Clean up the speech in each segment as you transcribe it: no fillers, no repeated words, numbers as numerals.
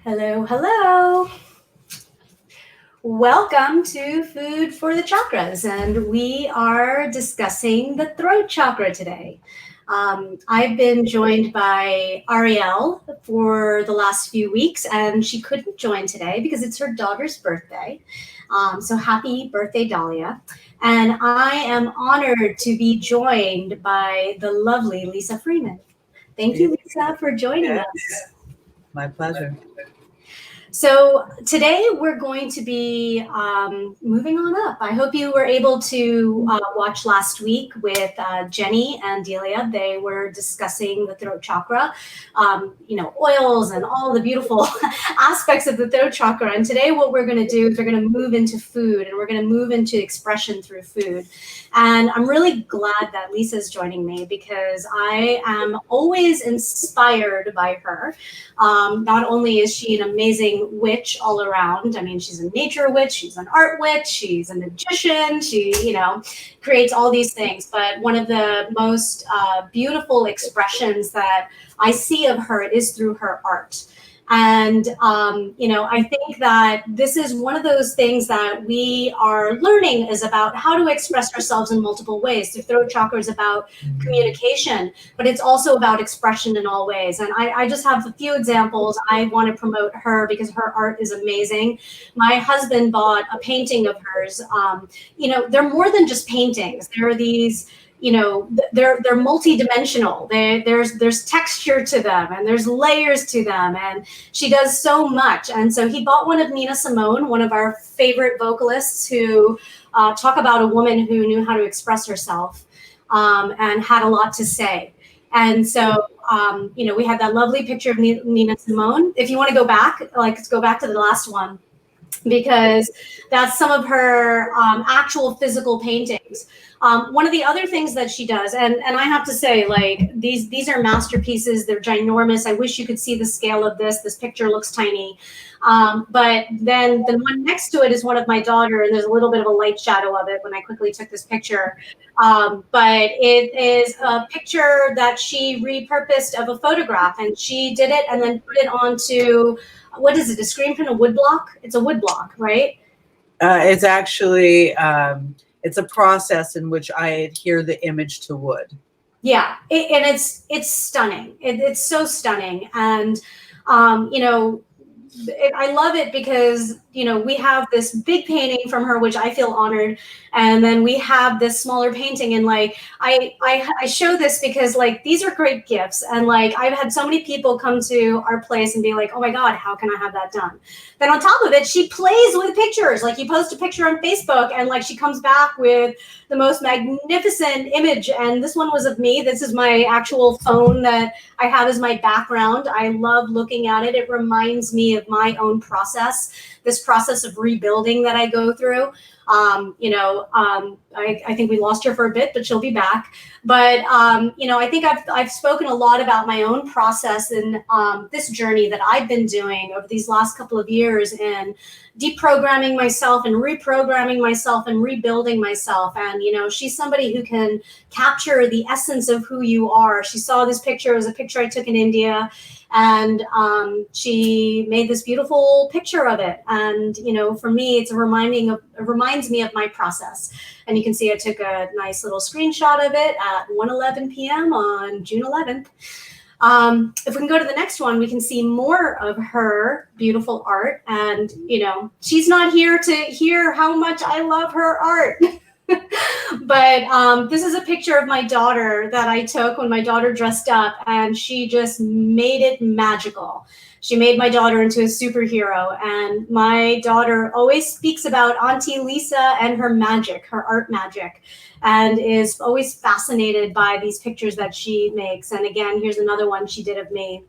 Hello, hello. Welcome to Food for the Chakras, and we are discussing the throat chakra today. I've been joined by Ariel for the last few weeks, and she couldn't join today because it's her daughter's birthday. So happy birthday, Dahlia. And I am honored to be joined by the lovely Lisa Freeman. Thank you, Lisa, for joining us. My pleasure. So today we're going to be moving on up. I hope you were able to watch last week with Jenny and Delia. They were discussing the throat chakra, oils and all the beautiful aspects of the throat chakra. And today what we're going to do is we're going to move into food, and we're going to move into expression through food. And I'm really glad that Lisa's joining me because I am always inspired by her. Not only is she an amazing witch all around. I mean, she's a nature witch, she's an art witch, she's a magician, she, creates all these things. But one of the most beautiful expressions that I see of her is through her art. And, I think that this is one of those things that we are learning is about how to express ourselves in multiple ways. The throat chakra is about communication, but it's also about expression in all ways. And I just have a few examples. I want to promote her because her art is amazing. My husband bought a painting of hers. They're more than just paintings. There are these, they're multi-dimensional. There's texture to them, and there's layers to them, and she does so much. And so he bought one of Nina Simone, one of our favorite vocalists, who talk about a woman who knew how to express herself and had a lot to say. And so we had that lovely picture of Nina Simone. If you want to go back, let's go back to the last one, because that's some of her actual physical paintings. One of the other things that she does, and I have to say, these are masterpieces. They're ginormous. I wish you could see the scale of this. This picture looks tiny. But then the one next to it is one of my daughter, and there's a little bit of a light shadow of it when I quickly took this picture. But it is a picture that she repurposed of a photograph, and she did it and then put it onto, what is it, a screen print, a wood block? It's a wood block, right? It's actually, it's a process in which I adhere the image to wood. Yeah, and it's stunning. It's so stunning. And, I love it because, we have this big painting from her, which I feel honored. And then we have this smaller painting. And I show this because these are great gifts. And I've had so many people come to our place and be like, oh my God, how can I have that done? Then on top of it, she plays with pictures. You post a picture on Facebook and she comes back with the most magnificent image. And this one was of me. This is my actual phone that I have as my background. I love looking at it. It reminds me of my own process, this process of rebuilding that I go through. I think we lost her for a bit, but she'll be back. But, I think I've spoken a lot about my own process and this journey that I've been doing over these last couple of years in deprogramming myself and reprogramming myself and rebuilding myself. And, she's somebody who can capture the essence of who you are. She saw this picture. It was a picture I took in India. And she made this beautiful picture of it. And, for me, it reminds me of my process. And you can see I took a nice little screenshot of it at 1:11 p.m. on June 11th. If we can go to the next one, we can see more of her beautiful art. And, she's not here to hear how much I love her art. But this is a picture of my daughter that I took when my daughter dressed up, and she just made it magical. She made my daughter into a superhero, and my daughter always speaks about Auntie Lisa and her magic, her art magic, and is always fascinated by these pictures that she makes. And again, here's another one she did of me.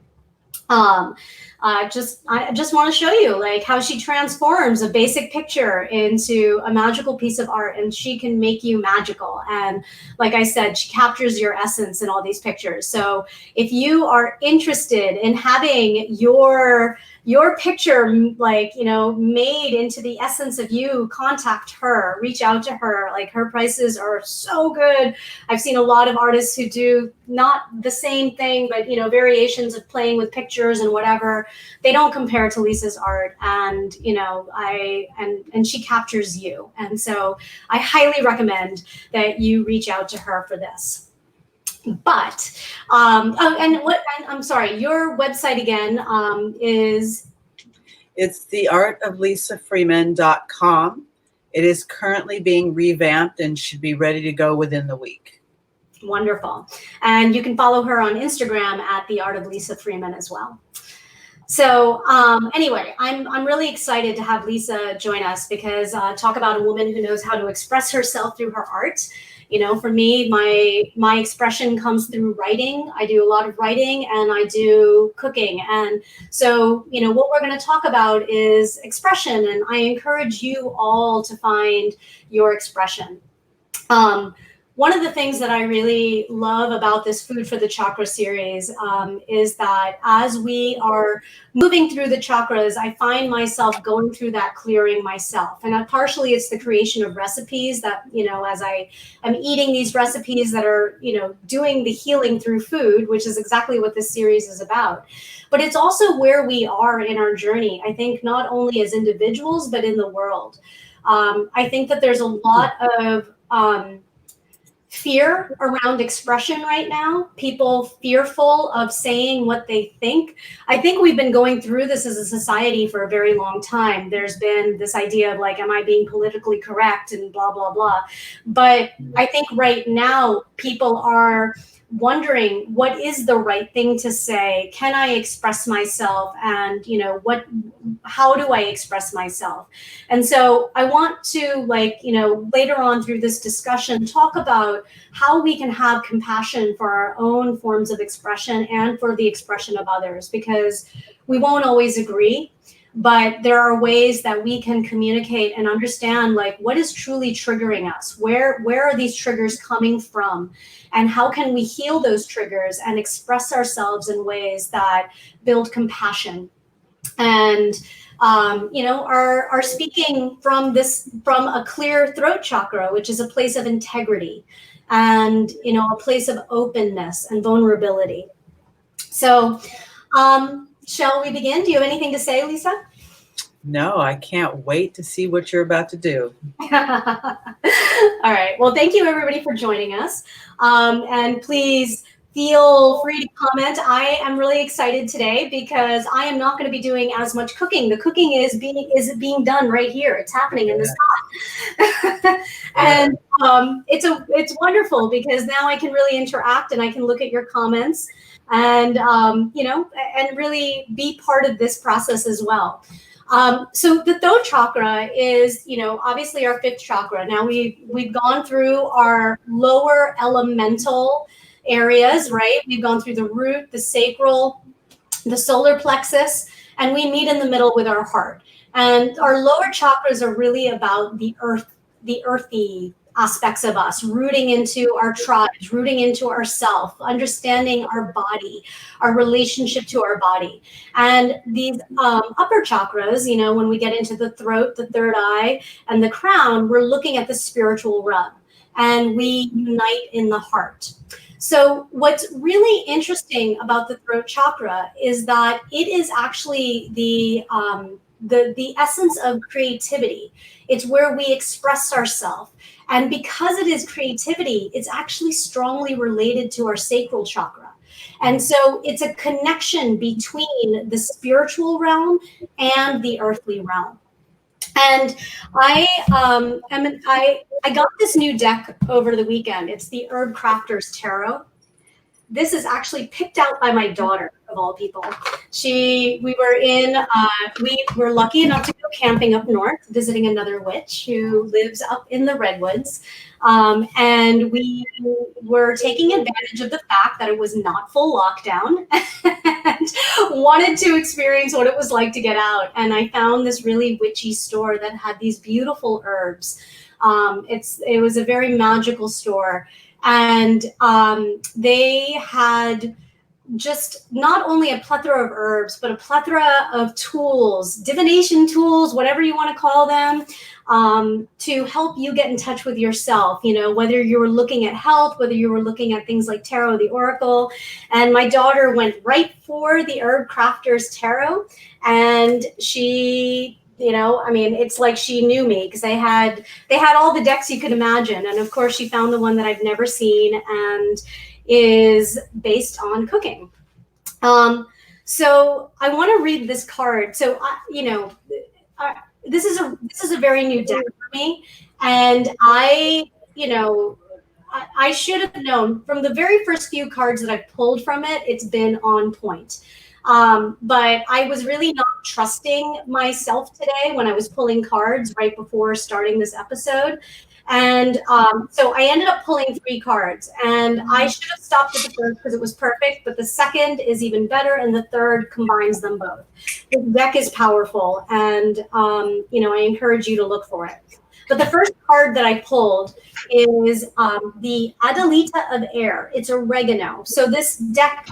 I just want to show you like how she transforms a basic picture into a magical piece of art, and she can make you magical. And like I said, she captures your essence in all these pictures. So if you are interested in having your picture, like, you know, made into the essence of you, contact her, reach out to her. Like, her prices are so good. I've seen a lot of artists who do not the same thing, but, you know, variations of playing with pictures and whatever. They don't compare to Lisa's art. And, you know, and she captures you. And so I highly recommend that you reach out to her for this. But I'm sorry, your website again is? It's theartoflisafreeman.com. It is currently being revamped and should be ready to go within the week. Wonderful. And you can follow her on Instagram at The Art of Lisa Freeman as well. So anyway, I'm really excited to have Lisa join us, because talk about a woman who knows how to express herself through her art. You know, for me, my expression comes through writing. I do a lot of writing, and I do cooking. And so, you know, what we're going to talk about is expression, and I encourage you all to find your expression. One of the things that I really love about this Food for the Chakra series is that as we are moving through the chakras, I find myself going through that clearing myself. And partially it's the creation of recipes that, you know, as I am eating these recipes that are, you know, doing the healing through food, which is exactly what this series is about. But it's also where we are in our journey, I think, not only as individuals, but in the world. I think that there's a lot of fear around expression right now. People fearful of saying what they think. I think we've been going through this as a society for a very long time. There's been this idea of like, am I being politically correct and blah, blah, blah. But I think right now people are wondering, what is the right thing to say? Can I express myself? And, you know, how do I express myself? And so I want to, like, you know, later on through this discussion, talk about how we can have compassion for our own forms of expression and for the expression of others, because we won't always agree. But there are ways that we can communicate and understand, like, what is truly triggering us? Where are these triggers coming from? And how can we heal those triggers and express ourselves in ways that build compassion? And, you know, are speaking from a clear throat chakra, which is a place of integrity and, you know, a place of openness and vulnerability. So, shall we begin? Do you have anything to say, Lisa? No, I can't wait to see what you're about to do. All right. Well, thank you, everybody, for joining us. And please feel free to comment. I am really excited today because I am not going to be doing as much cooking. The cooking is being done right here. It's happening in the spot. And it's wonderful because now I can really interact and I can look at your comments and, you know, and really be part of this process as well. So the throat chakra is, you know, obviously our fifth chakra. Now we've gone through our lower elemental areas, right? We've gone through the root, the sacral, the solar plexus, and we meet in the middle with our heart. And our lower chakras are really about the earthy aspects of us, rooting into our tribes, rooting into ourself, understanding our body, our relationship to our body. And these upper chakras, you know, when we get into the throat, the third eye, and the crown, we're looking at the spiritual realm, and we unite in the heart. So what's really interesting about the throat chakra is that it is actually the essence of creativity. It's where we express ourselves. And because it is creativity, it's actually strongly related to our sacral chakra. And so it's a connection between the spiritual realm and the earthly realm. And I got this new deck over the weekend. It's the Herb Crafters Tarot. this is actually picked out by my daughter, of all people. We were lucky enough to go camping up north, visiting another witch who lives up in the redwoods. And we were taking advantage of the fact that it was not full lockdown and wanted to experience what it was like to get out. And I found this really witchy store that had these beautiful herbs. It was a very magical store. And they had just not only a plethora of herbs, but a plethora of tools, divination tools, whatever you want to call them, to help you get in touch with yourself, whether you were looking at health, whether you were looking at things like tarot, the oracle. And my daughter went right for the Herb Crafter's Tarot. And she, it's like she knew me, because they had all the decks you could imagine. And of course, she found the one that I've never seen and is based on cooking. So I want to read this card. So, this is a very new deck for me. And I should have known from the very first few cards that I've pulled from it, it's been on point. But I was really not trusting myself today when I was pulling cards right before starting this episode. And so I ended up pulling 3 cards, and I should have stopped at the first because it was perfect, but the second is even better, and the third combines them both. The deck is powerful, and I encourage you to look for it. But the first card that I pulled is the Adelita of Air. It's oregano. So this deck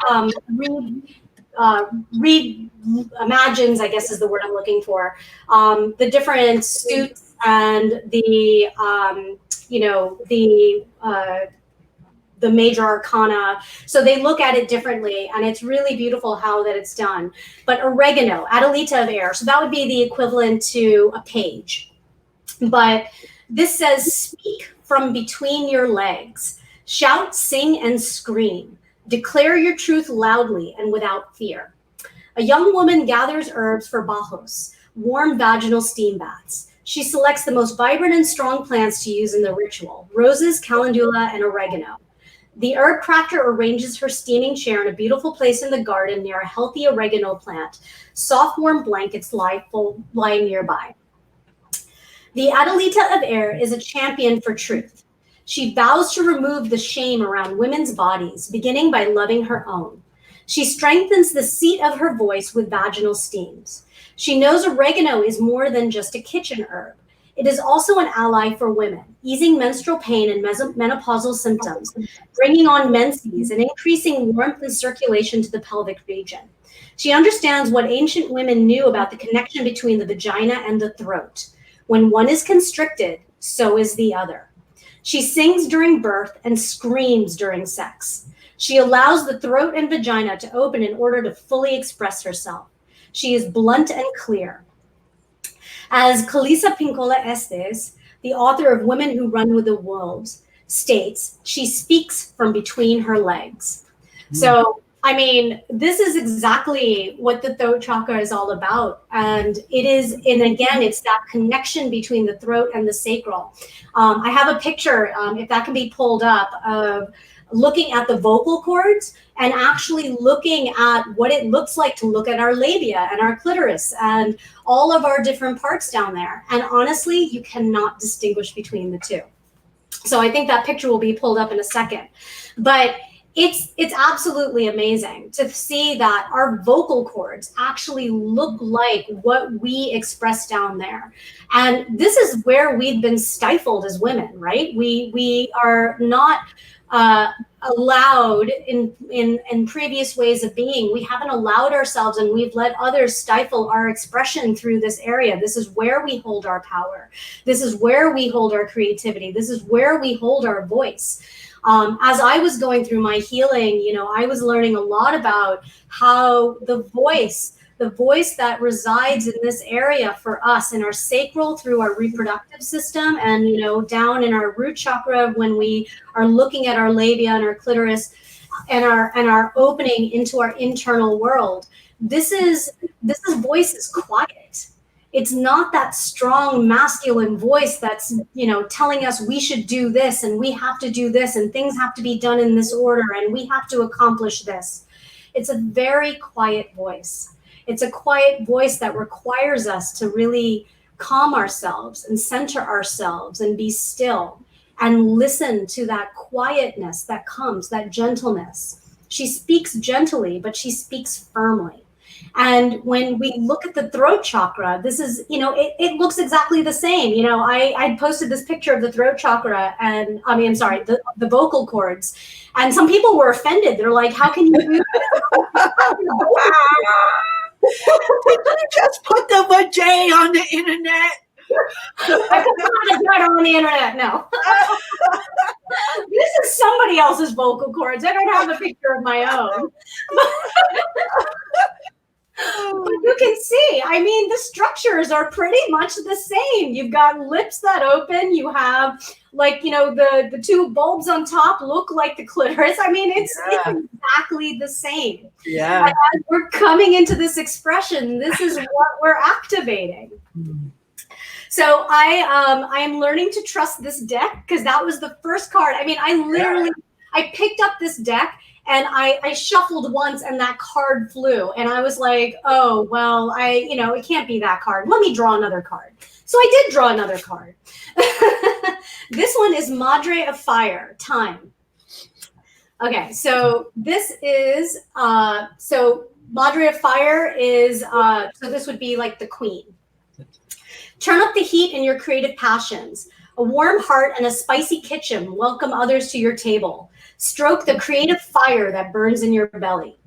imagines, I guess is the word I'm looking for, the different suits and the major arcana. So they look at it differently, and it's really beautiful how that it's done. But oregano, Adelita of Air, so that would be the equivalent to a page. But this says, speak from between your legs, shout, sing, and scream. Declare your truth loudly and without fear. A young woman gathers herbs for bajos, warm vaginal steam baths. She selects the most vibrant and strong plants to use in the ritual: roses, calendula, and oregano. The herb crafter arranges her steaming chair in a beautiful place in the garden near a healthy oregano plant. Soft, warm blankets lie nearby. The Adelita of Air is a champion for truth. She vows to remove the shame around women's bodies, beginning by loving her own. She strengthens the seat of her voice with vaginal steams. She knows oregano is more than just a kitchen herb. It is also an ally for women, easing menstrual pain and menopausal symptoms, bringing on menses and increasing warmth and circulation to the pelvic region. She understands what ancient women knew about the connection between the vagina and the throat. When one is constricted, so is the other. She sings during birth and screams during sex. She allows the throat and vagina to open in order to fully express herself. She is blunt and clear. As Calisa Pincola Estes, the author of Women Who Run with the Wolves, states, she speaks from between her legs. So, this is exactly what the throat chakra is all about. And it's that connection between the throat and the sacral. I have a picture, if that can be pulled up, of looking at the vocal cords and actually looking at what it looks like to look at our labia and our clitoris and all of our different parts down there. And honestly, you cannot distinguish between the two. So I think that picture will be pulled up in a second. But it's absolutely amazing to see that our vocal cords actually look like what we express down there. And this is where we've been stifled as women, right? We are not allowed in previous ways of being. We haven't allowed ourselves, and we've let others stifle our expression through this area. This is where we hold our power. This is where we hold our creativity. This is where we hold our voice. As I was going through my healing, I was learning a lot about how the voice that resides in this area for us, in our sacral through our reproductive system, and down in our root chakra when we are looking at our labia and our clitoris and our opening into our internal world. This voice is quiet. It's not that strong masculine voice that's, telling us we should do this and we have to do this and things have to be done in this order and we have to accomplish this. It's a very quiet voice. It's a quiet voice that requires us to really calm ourselves and center ourselves and be still and listen to that quietness that comes, that gentleness. She speaks gently, but she speaks firmly. And when we look at the throat chakra, this is, it looks exactly the same. I posted this picture of the throat chakra and the vocal cords. And some people were offended. They're like, how can you do that? Did you just put the vajay on the internet? I put not on the internet, no. This is somebody else's vocal cords. I don't have a picture of my own. But you can see, the structures are pretty much the same. You've got lips that open. You have the two bulbs on top look like the clitoris. It's exactly the same. Yeah. As we're coming into this expression, this is what we're activating. So I am learning to trust this deck because that was the first card. I picked up this deck and I shuffled once and that card flew. And I was like, oh, well, it can't be that card. Let me draw another card. So I did draw another card. This one is Madre of Fire, Time. Okay, so this is, Madre of Fire is, so this would be like the queen. Turn up the heat in your creative passions. A warm heart and a spicy kitchen welcome others to your table. Stroke the creative fire that burns in your belly.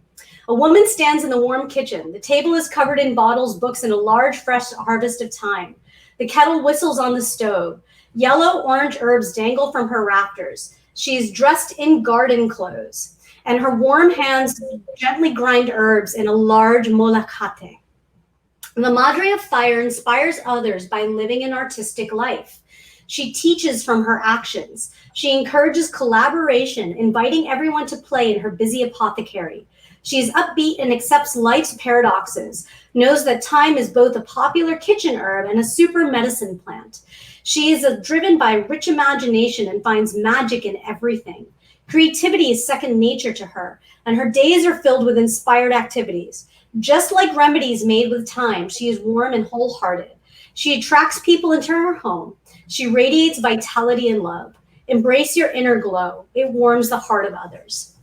A woman stands in the warm kitchen. The table is covered in bottles, books, and a large, fresh harvest of time. The kettle whistles on the stove. Yellow, orange herbs dangle from her rafters. She is dressed in garden clothes, and her warm hands gently grind herbs in a large molacate. The Madre of Fire inspires others by living an artistic life. She teaches from her actions. She encourages collaboration, inviting everyone to play in her busy apothecary. She is upbeat and accepts life's paradoxes, knows that thyme is both a popular kitchen herb and a super medicine plant. She is driven by rich imagination and finds magic in everything. Creativity is second nature to her, and her days are filled with inspired activities. Just like remedies made with thyme, she is warm and wholehearted. She attracts people into her home. She radiates vitality and love. Embrace your inner glow. It warms the heart of others.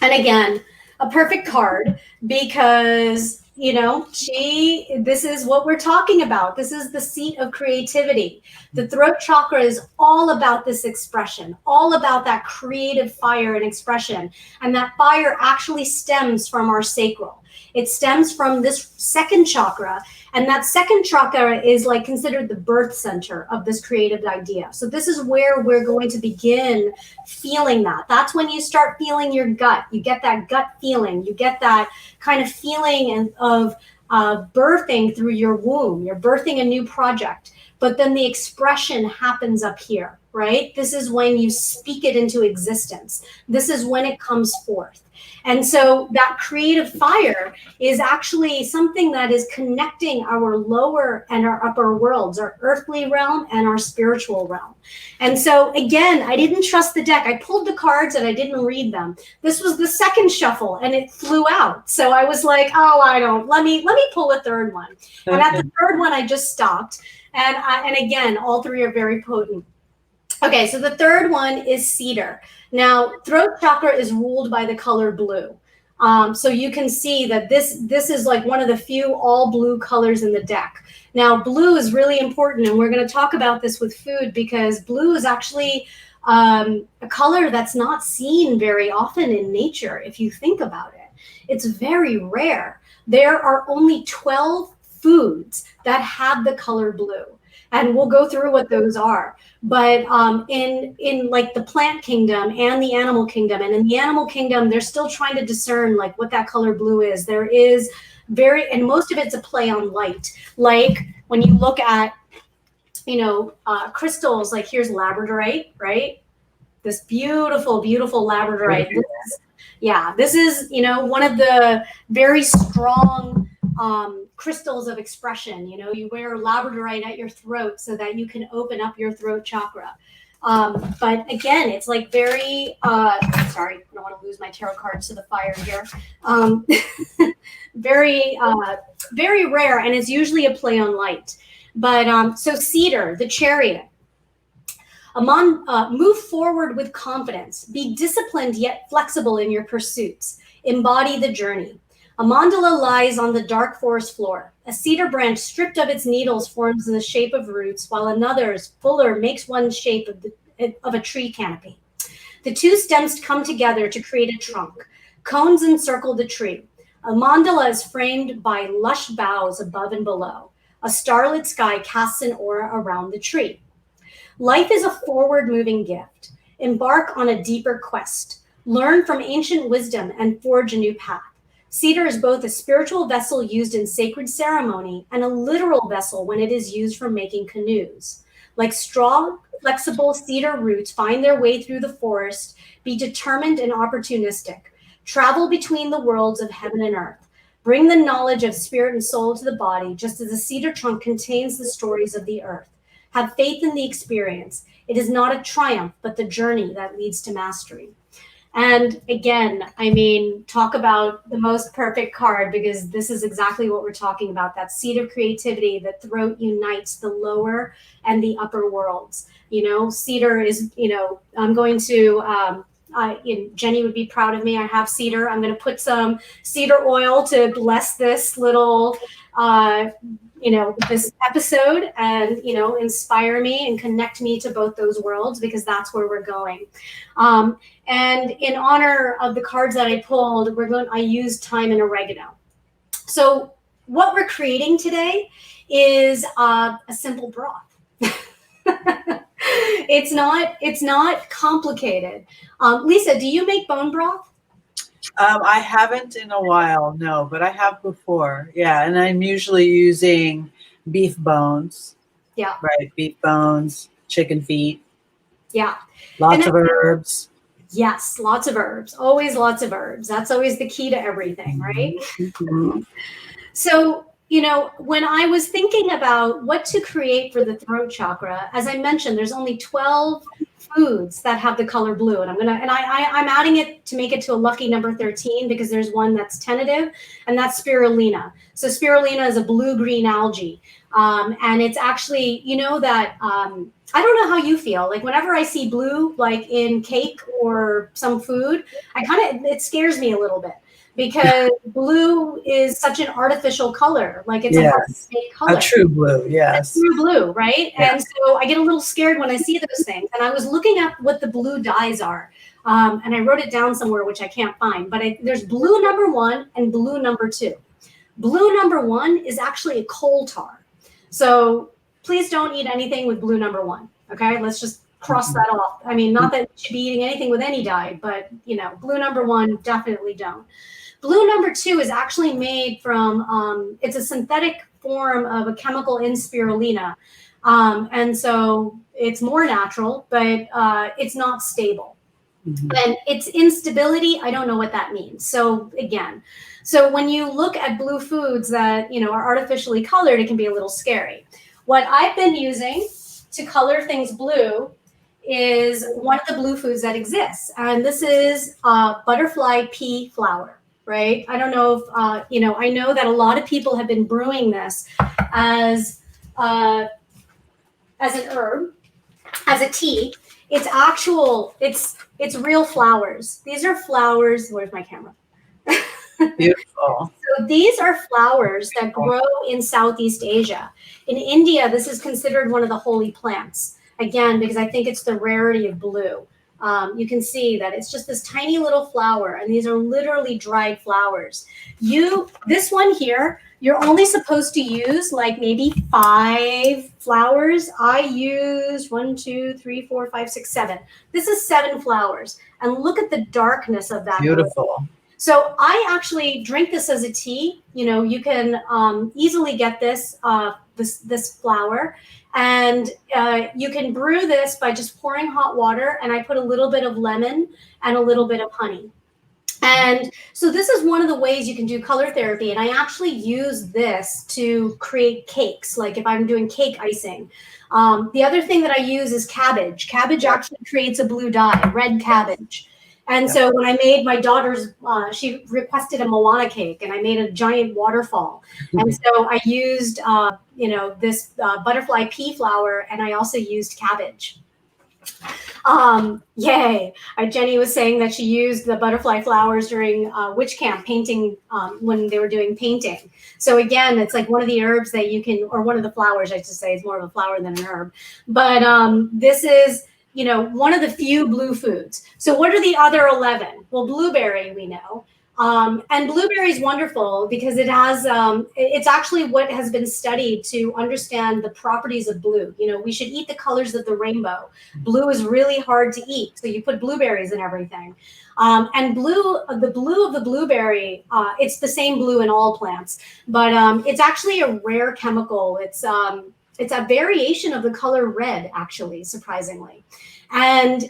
And again, a perfect card because, this is what we're talking about. This is the seat of creativity. The throat chakra is all about this expression, all about that creative fire and expression. And that fire actually stems from our sacral. It stems from this second chakra. And that second chakra is considered the birth center of this creative idea. So this is where we're going to begin feeling that. That's when you start feeling your gut. You get that gut feeling. You get that kind of feeling of birthing through your womb. You're birthing a new project. But then the expression happens up here, right? This is when you speak it into existence. This is when it comes forth. And so that creative fire is actually something that is connecting our lower and our upper worlds, our earthly realm and our spiritual realm. And so again, I didn't trust the deck. I pulled the cards and I didn't read them. This was the second shuffle and it flew out. So I was like, oh, let me pull a third one. Okay. And at the third one, I just stopped. And again, all three are very potent. Okay, so the third one is cedar. Now, throat chakra is ruled by the color blue. So you can see that this is one of the few all blue colors in the deck. Now, blue is really important, and we're going to talk about this with food because blue is actually a color that's not seen very often in nature, if you think about it. It's very rare. There are only 12 foods that have the color blue. And we'll go through what those are. But in the plant kingdom and the animal kingdom, and in the animal kingdom, they're still trying to discern what that color blue is. There is and most of it's a play on light. Like when you look at, crystals, here's labradorite, right? This beautiful, beautiful labradorite. This is, one of the very strong crystals of expression. You know, you wear labradorite at your throat so that you can open up your throat chakra. But again, it's like very, sorry, I don't want to lose my tarot cards to the fire here. Very, very rare, and it's usually a play on light. But so cedar, the chariot. Move forward with confidence. Be disciplined yet flexible in your pursuits. Embody the journey. A mandala lies on the dark forest floor. A cedar branch stripped of its needles forms in the shape of roots, while another's fuller makes one shape of a tree canopy. The two stems come together to create a trunk. Cones encircle the tree. A mandala is framed by lush boughs above and below. A starlit sky casts an aura around the tree. Life is a forward-moving gift. Embark on a deeper quest. Learn from ancient wisdom and forge a new path. Cedar is both a spiritual vessel used in sacred ceremony and a literal vessel when it is used for making canoes. Like strong, flexible cedar roots find their way through the forest, be determined and opportunistic. Travel between the worlds of heaven and earth. Bring the knowledge of spirit and soul to the body, just as the cedar trunk contains the stories of the earth. Have faith in the experience. It is not a triumph, but the journey that leads to mastery. And again, I mean, talk about the most perfect card, because this is exactly what we're talking about. That seed of creativity, that throat unites the lower and the upper worlds. You know, cedar is, you know, I'm going to, Jenny would be proud of me. I have cedar. I'm going to put some cedar oil to bless this little, this episode and, inspire me and connect me to both those worlds, because that's where we're going. And in honor of the cards that I pulled, I used thyme and oregano. So what we're creating today is a simple broth. It's not complicated. Lisa, do you make bone broth? I haven't in a while, no, but I have before. Yeah, and I'm usually using beef bones. Yeah. Right, beef bones, chicken feet. Yeah. Lots of herbs. Yes, lots of herbs. Always lots of herbs. That's always the key to everything, right? Mm-hmm. So, when I was thinking about what to create for the throat chakra, as I mentioned, there's only 12 foods that have the color blue, and I'm adding it to make it to a lucky number 13, because there's one that's tentative, and that's spirulina. So spirulina is a blue-green algae, and it's actually, I don't know how you feel. Like whenever I see blue, like in cake or some food, it scares me a little bit, because blue is such an artificial color. Like it's a fake color. A true blue, yes. A true blue, right? Yeah. And so I get a little scared when I see those things. And I was looking at what the blue dyes are. And I wrote it down somewhere, which I can't find. But there's blue number 1 and blue number 2. Blue number 1 is actually a coal tar. So please don't eat anything with blue number 1. Okay, let's just cross that off. I mean, not that you should be eating anything with any dye, but blue number 1, definitely don't. Blue number 2 is actually made from, it's a synthetic form of a chemical in spirulina. And so it's more natural, but it's not stable. Mm-hmm. And its instability, I don't know what that means. So again, when you look at blue foods that, are artificially colored, it can be a little scary. What I've been using to color things blue is one of the blue foods that exists. And this is butterfly pea flower. Right? I don't know if, I know that a lot of people have been brewing this as an herb, as a tea. It's real flowers. These are flowers. Where's my camera? Beautiful. So these are flowers that grow in Southeast Asia. In India, this is considered one of the holy plants. Again, because I think it's the rarity of blue. You can see that it's just this tiny little flower, and these are literally dried flowers. This one here, you're only supposed to use like maybe 5 flowers. I used 1, 2, 3, 4, 5, 6, 7. This is 7 flowers, and look at the darkness of that. Beautiful. So I actually drink this as a tea. You can easily get this flower. And you can brew this by just pouring hot water, and I put a little bit of lemon and a little bit of honey. And so this is one of the ways you can do color therapy. And I actually use this to create cakes, like if I'm doing cake icing. The other thing that I use is cabbage. Cabbage actually creates a blue dye, red cabbage. And so when I made my daughter's, she requested a Moana cake, and I made a giant waterfall. And so I used, this butterfly pea flower, and I also used cabbage. Yay. Jenny was saying that she used the butterfly flowers during witch camp painting, when they were doing painting. So again, it's like one of the herbs that you can, or one of the flowers, I should say, is more of a flower than an herb. But this is, one of the few blue foods. So what are the other 11? Well, blueberry, we know. And blueberry is wonderful because it has, it's actually what has been studied to understand the properties of blue. We should eat the colors of the rainbow. Blue is really hard to eat, so you put blueberries in everything. And the blue of the blueberry, it's the same blue in all plants, but it's actually a rare chemical. It's a variation of the color red, actually, surprisingly. And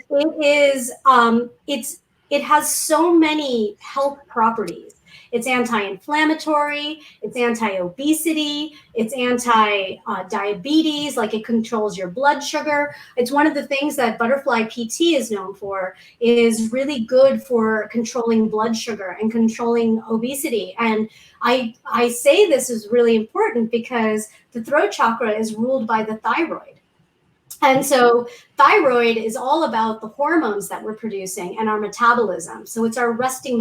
it has so many health properties. It's anti-inflammatory, it's anti-obesity, it's anti-diabetes, like it controls your blood sugar. It's one of the things that butterfly PT is known for, is really good for controlling blood sugar and controlling obesity. And I say this is really important because the throat chakra is ruled by the thyroid. And so thyroid is all about the hormones that we're producing and our metabolism. So it's our resting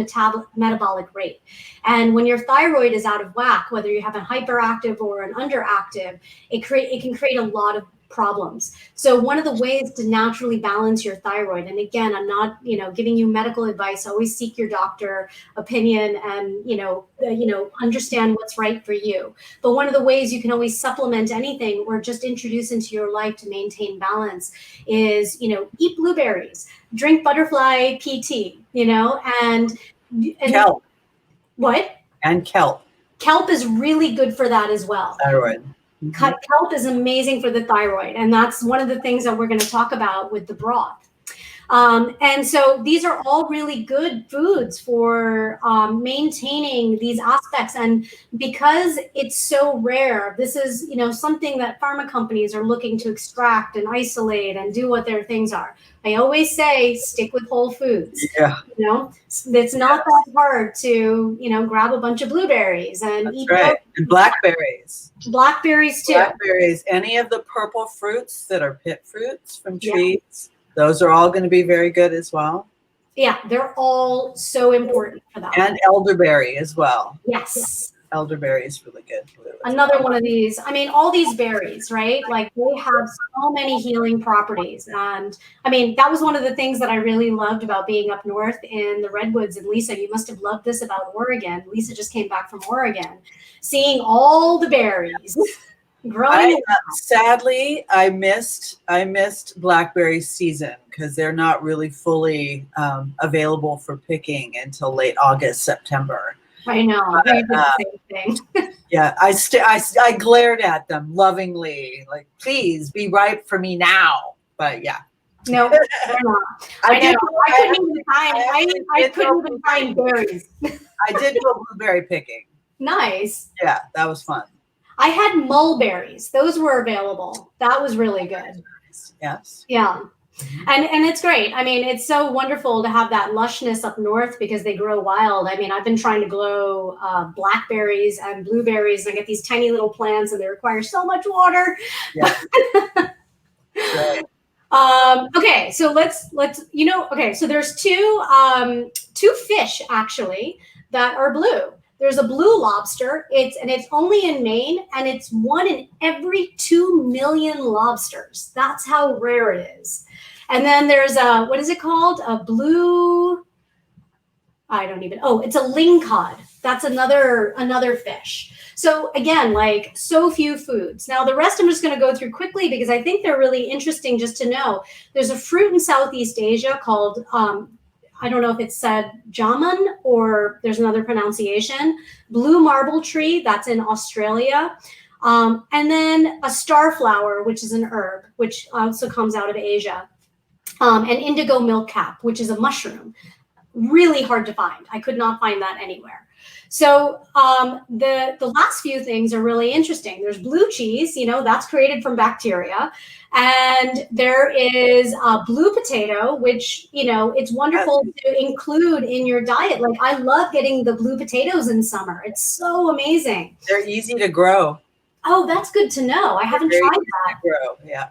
metabolic rate. And when your thyroid is out of whack, whether you have a hyperactive or an underactive, it can create a lot of problems. So one of the ways to naturally balance your thyroid, and again, I'm not, giving you medical advice, always seek your doctor opinion and, understand what's right for you. But one of the ways you can always supplement anything or just introduce into your life to maintain balance is, eat blueberries, drink butterfly PT, and kelp. What? And kelp. Kelp is really good for that as well. Thyroid. Kelp is amazing for the thyroid. And that's one of the things that we're going to talk about with the broth. And so these are all really good foods for maintaining these aspects. And because it's so rare, this is, something that pharma companies are looking to extract and isolate and do what their things are. I always say, stick with whole foods. Yeah. It's not that hard to, grab a bunch of blueberries and eat. Right. And blackberries. Blackberries too. Blackberries, any of the purple fruits that are pit fruits from trees, those are all going to be very good as well. Yeah, they're all so important for that. And elderberry as well. Yes. Elderberry is really good. Another one of these, all these berries, right? Like they have so many healing properties. And that was one of the things that I really loved about being up north in the redwoods. And Lisa, you must have loved this about Oregon. Lisa just came back from Oregon, seeing all the berries growing. Sadly, I missed blackberry season because they're not really fully available for picking until late August, September. I know. I did the same thing. Yeah, I glared at them lovingly, like, please be ripe for me now. But yeah. No, they're not. I couldn't even find berries. I did go blueberry picking. Nice. Yeah, that was fun. I had mulberries. Those were available. That was really good. Yes. Yeah. And it's great. It's so wonderful to have that lushness up north because they grow wild. I've been trying to grow blackberries and blueberries, and I get these tiny little plants, and they require so much water. Yeah. Right. Okay, so let's okay, so there's two fish actually that are blue. There's a blue lobster. It's only in Maine, and it's 1 in every 2 million lobsters. That's how rare it is. And then there's what is it called? A blue, it's a lingcod. That's another fish. So again, like so few foods. Now the rest I'm just going to go through quickly because I think they're really interesting just to know. There's a fruit in Southeast Asia called, I don't know if it's said jamun or there's another pronunciation, blue marble tree, that's in Australia. And then a starflower, which is an herb, which also comes out of Asia. And indigo milk cap, which is a mushroom. Really hard to find. I could not find that anywhere. So the last few things are really interesting. There's blue cheese, that's created from bacteria. And there is blue potato, which, it's wonderful to include in your diet. Like, I love getting the blue potatoes in summer. It's so amazing. They're easy to grow. Oh, that's good to know. I haven't tried that. Grow. Yeah.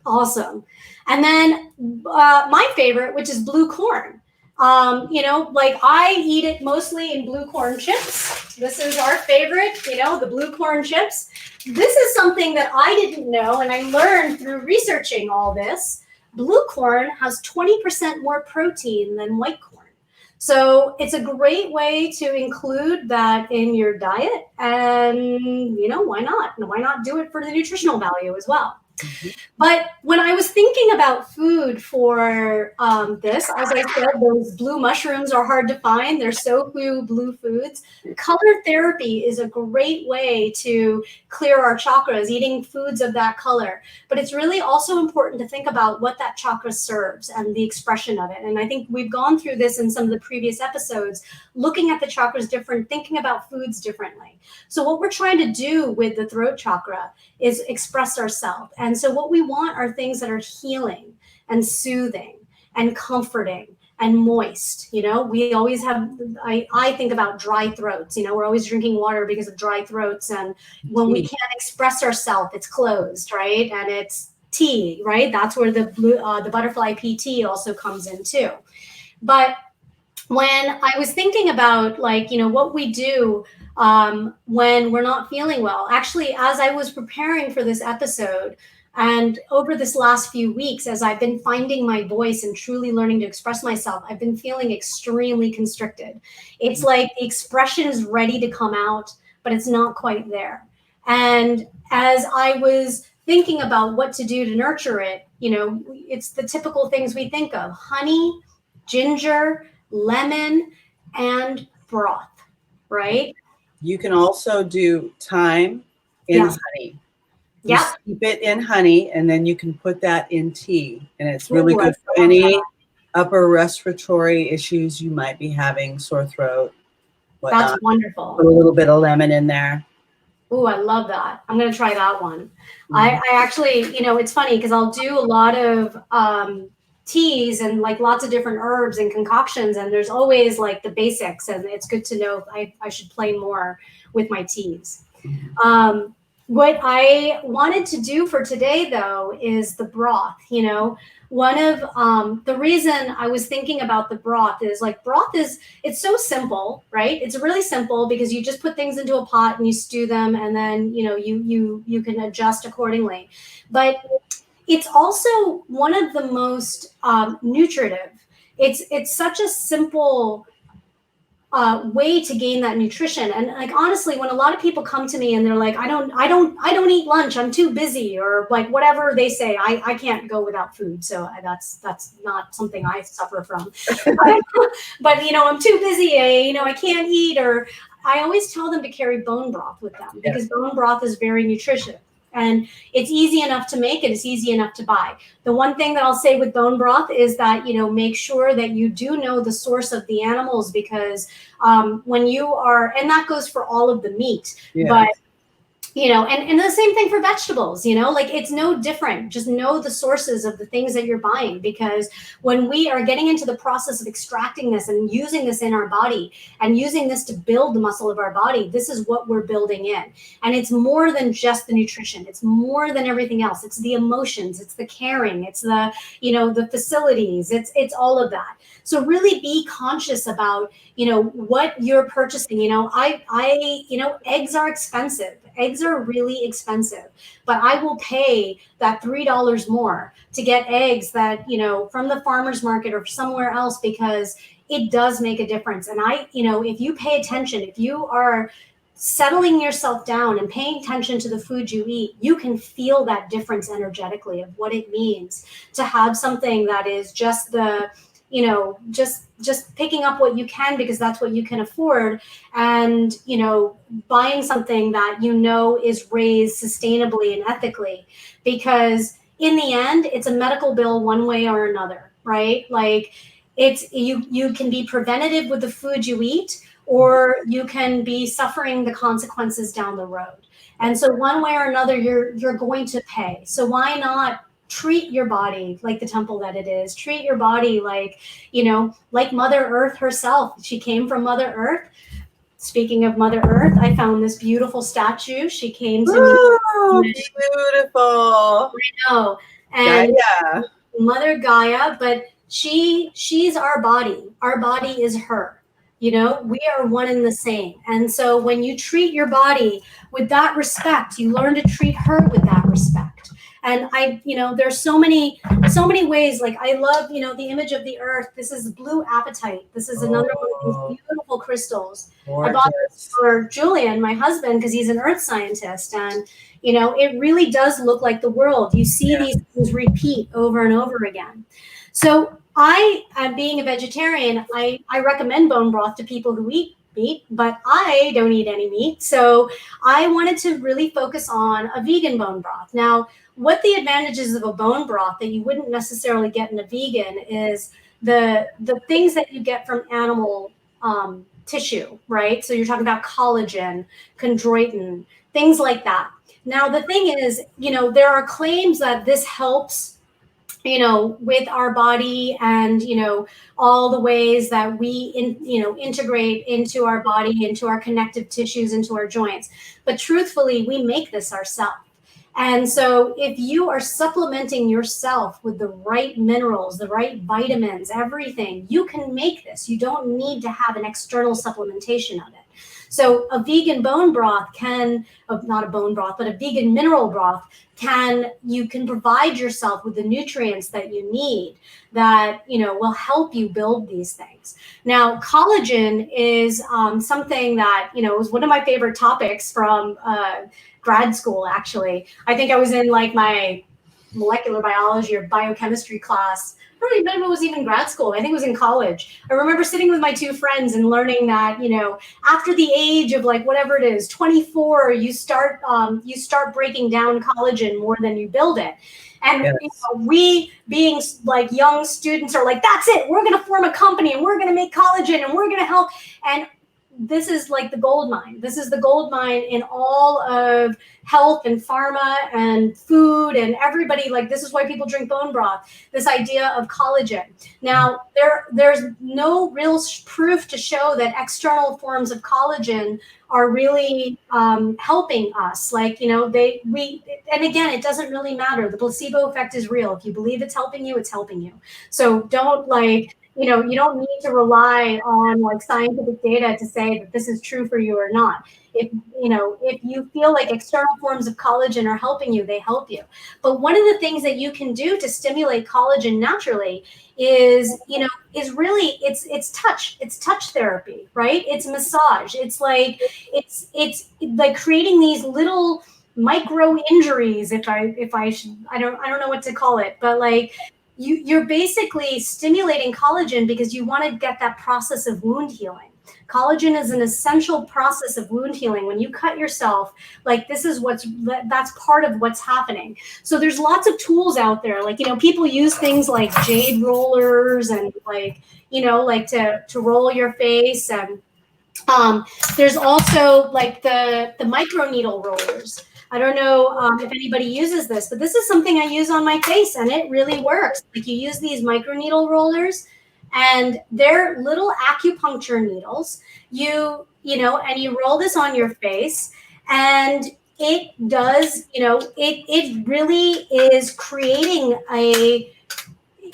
Awesome. And then my favorite, which is blue corn. Like, I eat it mostly in blue corn chips. This is our favorite, the blue corn chips. This is something that I didn't know, and I learned through researching all this. Blue corn has 20% more protein than white corn. So it's a great way to include that in your diet. And, why not? Why not do it for the nutritional value as well? Mm-hmm. But when I was thinking about food for this, as I said, those blue mushrooms are hard to find. There's so few blue foods. Color therapy is a great way to clear our chakras, eating foods of that color. But it's really also important to think about what that chakra serves and the expression of it. And I think we've gone through this in some of the previous episodes, looking at the chakras different, thinking about foods differently. So what we're trying to do with the throat chakra is express ourselves. And so what we want are things that are healing and soothing and comforting and moist. We always have, I think about dry throats. We're always drinking water because of dry throats. And when we can't express ourselves, it's closed, right? And it's tea, right? That's where the butterfly pea tea also comes in too. But when I was thinking about, what we do when we're not feeling well, actually, as I was preparing for this episode, and over this last few weeks, as I've been finding my voice and truly learning to express myself, I've been feeling extremely constricted. It's like the expression is ready to come out, but it's not quite there. And as I was thinking about what to do to nurture it, it's the typical things we think of: honey, ginger, lemon, and broth, right? You can also do thyme in honey. You steep it in honey, and then you can put that in tea. And it's really good for any upper respiratory issues you might be having, sore throat, whatnot. That's wonderful. Put a little bit of lemon in there. Oh, I love that. I'm going to try that one. Mm-hmm. I actually, it's funny because I'll do a lot of teas and lots of different herbs and concoctions, and there's always the basics, and it's good to know I should play more with my teas. Mm-hmm. What I wanted to do for today, though, is the broth. One of the reason I was thinking about the broth is it's so simple, right? It's really simple because you just put things into a pot and you stew them, and then you can adjust accordingly. But it's also one of the most nutritive. It's such a simple way to gain that nutrition. And honestly, when a lot of people come to me and they're like, I don't eat lunch, I'm too busy, or whatever they say, I can't go without food. So that's not something I suffer from. but I'm too busy, I can't eat. Or I always tell them to carry bone broth with them because bone broth is very nutritious. And it's easy enough to make and it's easy enough to buy. The one thing that I'll say with bone broth is that, make sure that you do know the source of the animals, because when you are, and that goes for all of the meat, but and the same thing for vegetables, it's no different. Just know the sources of the things that you're buying, because when we are getting into the process of extracting this and using this in our body and using this to build the muscle of our body, this is what we're building in. And it's more than just the nutrition. It's more than everything else. It's the emotions, it's the caring, it's the, the facilities, it's all of that. So really be conscious about, what you're purchasing. Eggs are expensive. Eggs are really expensive, but I will pay that $3 more to get eggs that, from the farmer's market or somewhere else, because it does make a difference. And if you pay attention, if you are settling yourself down and paying attention to the food you eat, you can feel that difference energetically of what it means to have something that is just the, just picking up what you can because that's what you can afford, and, buying something that is raised sustainably and ethically, because in the end, it's a medical bill one way or another, right? You can be preventative with the food you eat, or you can be suffering the consequences down the road. And so one way or another, you're going to pay. So why not treat your body like the temple that it is? Treat your body like, like Mother Earth herself. She came from Mother Earth. Speaking of Mother Earth, I found this beautiful statue. She came to me. Oh, beautiful. I know. And Gaia. Mother Gaia, but she's our body. Our body is her. We are one and the same. And so when you treat your body with that respect, you learn to treat her with that respect. And there's so many ways. Like I love, the image of the earth. This is blue apatite. This is another one of these beautiful crystals. Gorgeous. I bought this for Julian, my husband, because he's an earth scientist. And it really does look like the world. You see these things repeat over and over again. So I, being a vegetarian, I recommend bone broth to people who eat meat, but I don't eat any meat. So I wanted to really focus on a vegan bone broth. Now, what the advantages of a bone broth that you wouldn't necessarily get in a vegan is the things that you get from animal tissue, right? So you're talking about collagen, chondroitin, things like that. Now, the thing is, there are claims that this helps, with our body and, all the ways that we, integrate into our body, into our connective tissues, into our joints. But truthfully, we make this ourselves. And so if you are supplementing yourself with the right minerals, the right vitamins, everything, you can make this. You don't need to have an external supplementation of it. So a vegan bone broth not a bone broth, but a vegan mineral broth you can provide yourself with the nutrients that you need that, will help you build these things. Now, collagen is something that, was one of my favorite topics from grad school, actually. I think I was in like my molecular biology or biochemistry class. I don't even know if it was even grad school. I think it was in college. I remember sitting with my two friends and learning that, after the age of like whatever it is, 24, you start breaking down collagen more than you build it. And we being like young students are like, that's it. We're going to form a company and we're going to make collagen and we're going to help. And this is like the gold mine. This is the gold mine in all of health and pharma and food and everybody. Like, this is why people drink bone broth, this idea of collagen. Now, there's no real proof to show that external forms of collagen are really helping us. Like, and again, it doesn't really matter. The placebo effect is real. If you believe it's helping you, it's helping you. So don't you don't need to rely on like scientific data to say that this is true for you or not. If you feel like external forms of collagen are helping you, they help you. But one of the things that you can do to stimulate collagen naturally is really it's touch therapy, right? It's massage. It's like creating these little micro injuries, if I should, I don't know what to call it, but like you're basically stimulating collagen because you want to get that process of wound healing. Collagen is an essential process of wound healing. When you cut yourself, like that's part of what's happening. So there's lots of tools out there. Like, people use things like jade rollers and to roll your face. And there's also like the micro needle rollers. I don't know if anybody uses this, but this is something I use on my face and it really works. Like, you use these microneedle rollers and they're little acupuncture needles. And you roll this on your face and it does, it really is creating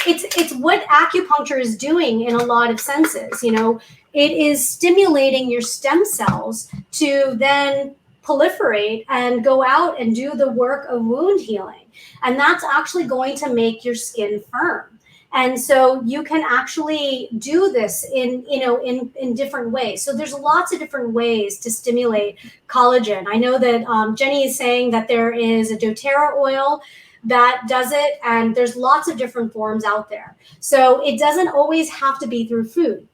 it's what acupuncture is doing in a lot of senses. It is stimulating your stem cells to then proliferate and go out and do the work of wound healing. And that's actually going to make your skin firm. And so you can actually do this in different ways. So there's lots of different ways to stimulate collagen. I know that Jenny is saying that there is a doTERRA oil that does it, and there's lots of different forms out there. So it doesn't always have to be through food.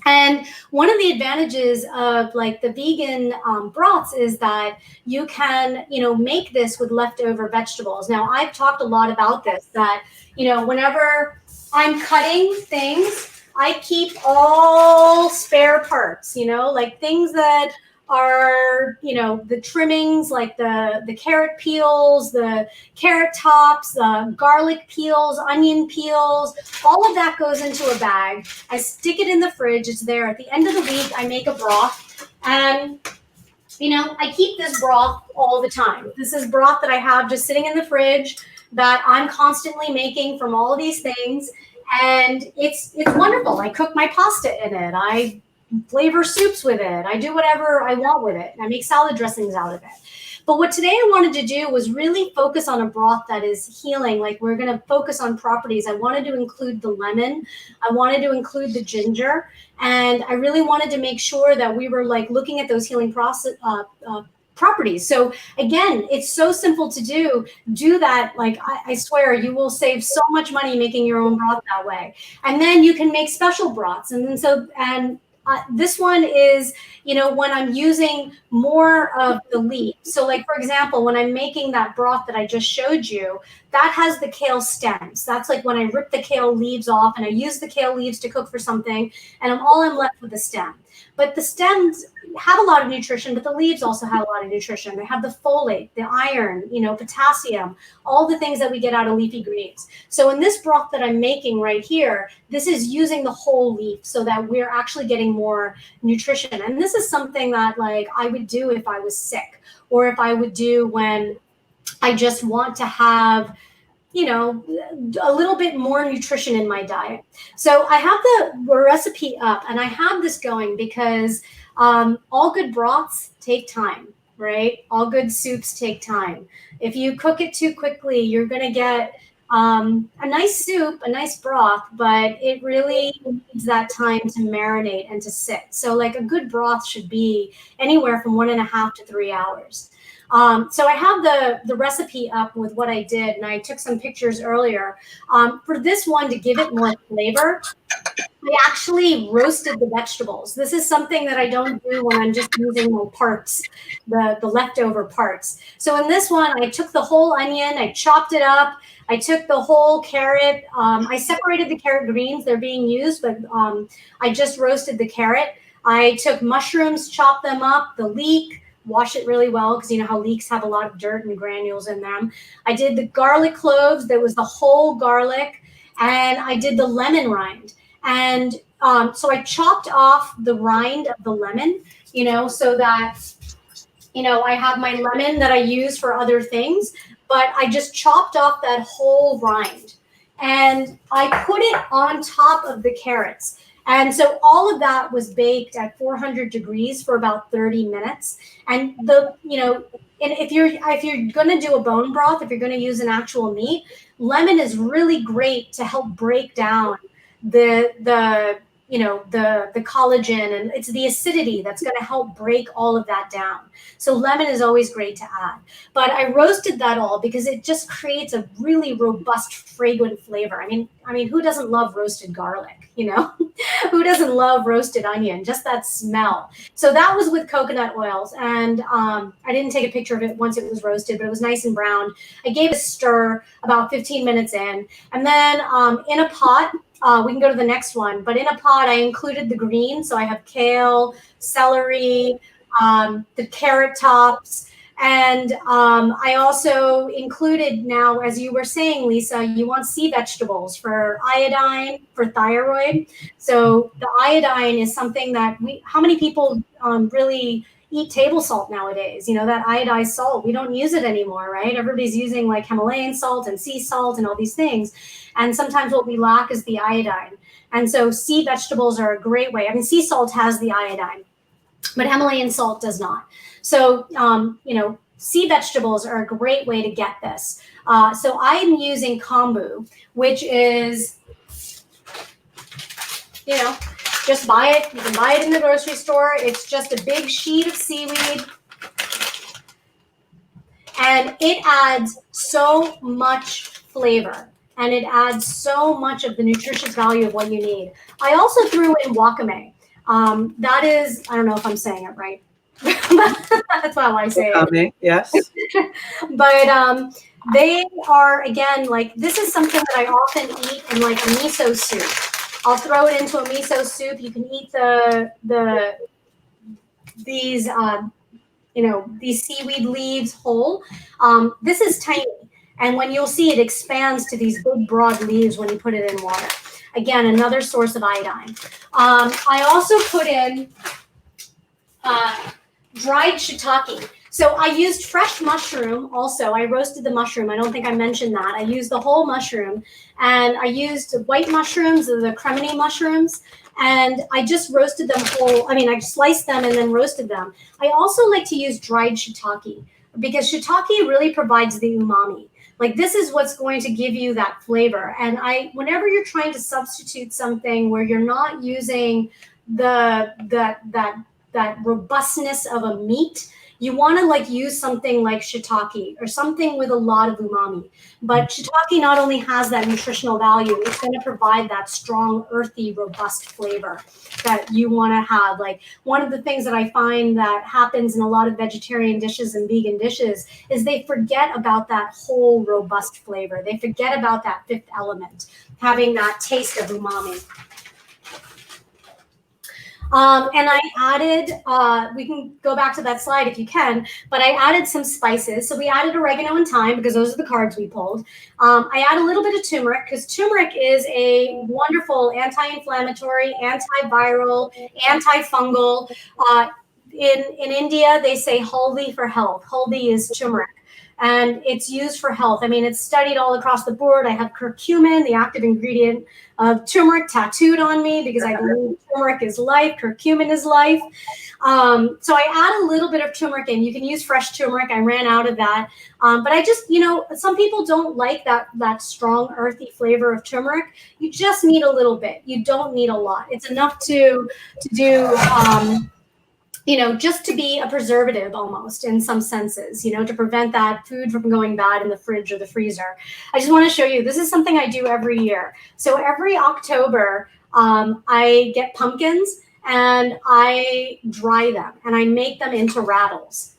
And one of the advantages of like the vegan broths is that you can, make this with leftover vegetables. Now, I've talked a lot about this, that, whenever I'm cutting things, I keep all spare parts, you know, like things that are, you know, the trimmings, like the carrot peels, the carrot tops, the garlic peels, onion peels, all of that goes into a bag. I stick it in the fridge. It's there. At the end of the week, I make a broth, and you know, I keep this broth all the time. This is broth that I have just sitting in the fridge that I'm constantly making from all of these things. And it's wonderful. I cook my pasta in it. I flavor soups with it. I do whatever I want with it. I make salad dressings out of it. But what today I wanted to do was really focus on a broth that is healing. Like, we're going to focus on properties. I wanted to include the lemon. I wanted to include the ginger. And I really wanted to make sure that we were like looking at those healing properties. So again, it's so simple to do. Do that. Like, I swear you will save so much money making your own broth that way. And then you can make special broths. And then this one is, you know, when I'm using more of the leaf. So like, for example, when I'm making that broth that I just showed you, that has the kale stems. That's like when I rip the kale leaves off and I use the kale leaves to cook for something, and I'm left with the stem. But the stems have a lot of nutrition, but the leaves also have a lot of nutrition. They have the folate, the iron, you know, potassium, all the things that we get out of leafy greens. So in this broth that I'm making right here, this is using the whole leaf so that we're actually getting more nutrition. And this is something that like I would do if I was sick, or if I would do when I just want to have, you know, a little bit more nutrition in my diet. So I have the recipe up, and I have this going because all good broths take time, right? All good soups take time. If you cook it too quickly, you're going to get a nice soup, a nice broth, but it really needs that time to marinate and to sit. So like a good broth should be anywhere from 1.5 to 3 hours. So I have the recipe up with what I did, and I took some pictures earlier. For this one, to give it more flavor, I actually roasted the vegetables. This is something that I don't do when I'm just using my parts, the leftover parts. So in this one, I took the whole onion, I chopped it up. I took the whole carrot. I separated the carrot greens. They're being used, but I just roasted the carrot. I took mushrooms, chopped them up, the leek, wash it really well, because you know how leeks have a lot of dirt and granules in them. I did the garlic cloves. There was the whole garlic. And I did the lemon rind. And so I chopped off the rind of the lemon, you know, so that, you know, I have my lemon that I use for other things, but I just chopped off that whole rind. And I put it on top of the carrots. And so all of that was baked at 400 degrees for about 30 minutes. And you know, and if you're going to do a bone broth, if you're going to use an actual meat, lemon is really great to help break down the you know, the collagen, and it's the acidity that's going to help break all of that down. So lemon is always great to add. But I roasted that all because it just creates a really robust, fragrant flavor. I mean, who doesn't love roasted garlic, you know? Who doesn't love roasted onion? Just that smell. So that was with coconut oils. And I didn't take a picture of it once it was roasted, but it was nice and brown. I gave it a stir about 15 minutes in. And then in a pot, we can go to the next one, but in a pot, I included the greens. So I have kale, celery, the carrot tops, and I also included, now, as you were saying, Lisa, you want sea vegetables for iodine, for thyroid. So the iodine is something that how many people really eat table salt nowadays? You know, that iodized salt, we don't use it anymore, right? Everybody's using like Himalayan salt and sea salt and all these things. And sometimes what we lack is the iodine. And so sea vegetables are a great way. I mean, sea salt has the iodine, but Himalayan salt does not. So, you know, sea vegetables are a great way to get this. So I'm using kombu, which is, you know, just buy it. You can buy it in the grocery store. It's just a big sheet of seaweed. And it adds so much flavor. And it adds so much of the nutritious value of what you need. I also threw in wakame. That is, I don't know if I'm saying it right. That's how I say it. Yes. But they are, again, like, this is something that I often eat in like a miso soup. I'll throw it into a miso soup. You can eat these these seaweed leaves whole. This is tiny, and when you'll see, it expands to these big broad leaves when you put it in water. Again, another source of iodine. I also put in dried shiitake. So I used fresh mushroom also. I roasted the mushroom. I don't think I mentioned that. I used the whole mushroom, and I used white mushrooms, the cremini mushrooms, and I just roasted them whole. I mean, I sliced them and then roasted them. I also like to use dried shiitake because shiitake really provides the umami. Like, this is what's going to give you that flavor. And whenever you're trying to substitute something where you're not using that robustness of a meat, you want to like use something like shiitake or something with a lot of umami. But shiitake not only has that nutritional value, it's going to provide that strong, earthy, robust flavor that you want to have. Like, one of the things that I find that happens in a lot of vegetarian dishes and vegan dishes is they forget about that whole robust flavor. They forget about that fifth element, having that taste of umami. And I added, we can go back to that slide if you can, but I added some spices. So we added oregano and thyme because those are the cards we pulled. I add a little bit of turmeric because turmeric is a wonderful anti-inflammatory, antiviral, antifungal. In India, they say haldi for health. Haldi is turmeric. And it's used for health. I mean, it's studied all across the board. I have curcumin, the active ingredient of turmeric, tattooed on me because I believe turmeric is life, curcumin is life. So I add a little bit of turmeric in. You can use fresh turmeric. I ran out of that. But I just, some people don't like that strong, earthy flavor of turmeric. You just need a little bit. You don't need a lot. It's enough to do... just to be a preservative almost in some senses, to prevent that food from going bad in the fridge or the freezer. I just want to show you, this is something I do every year. So every October, I get pumpkins and I dry them and I make them into rattles.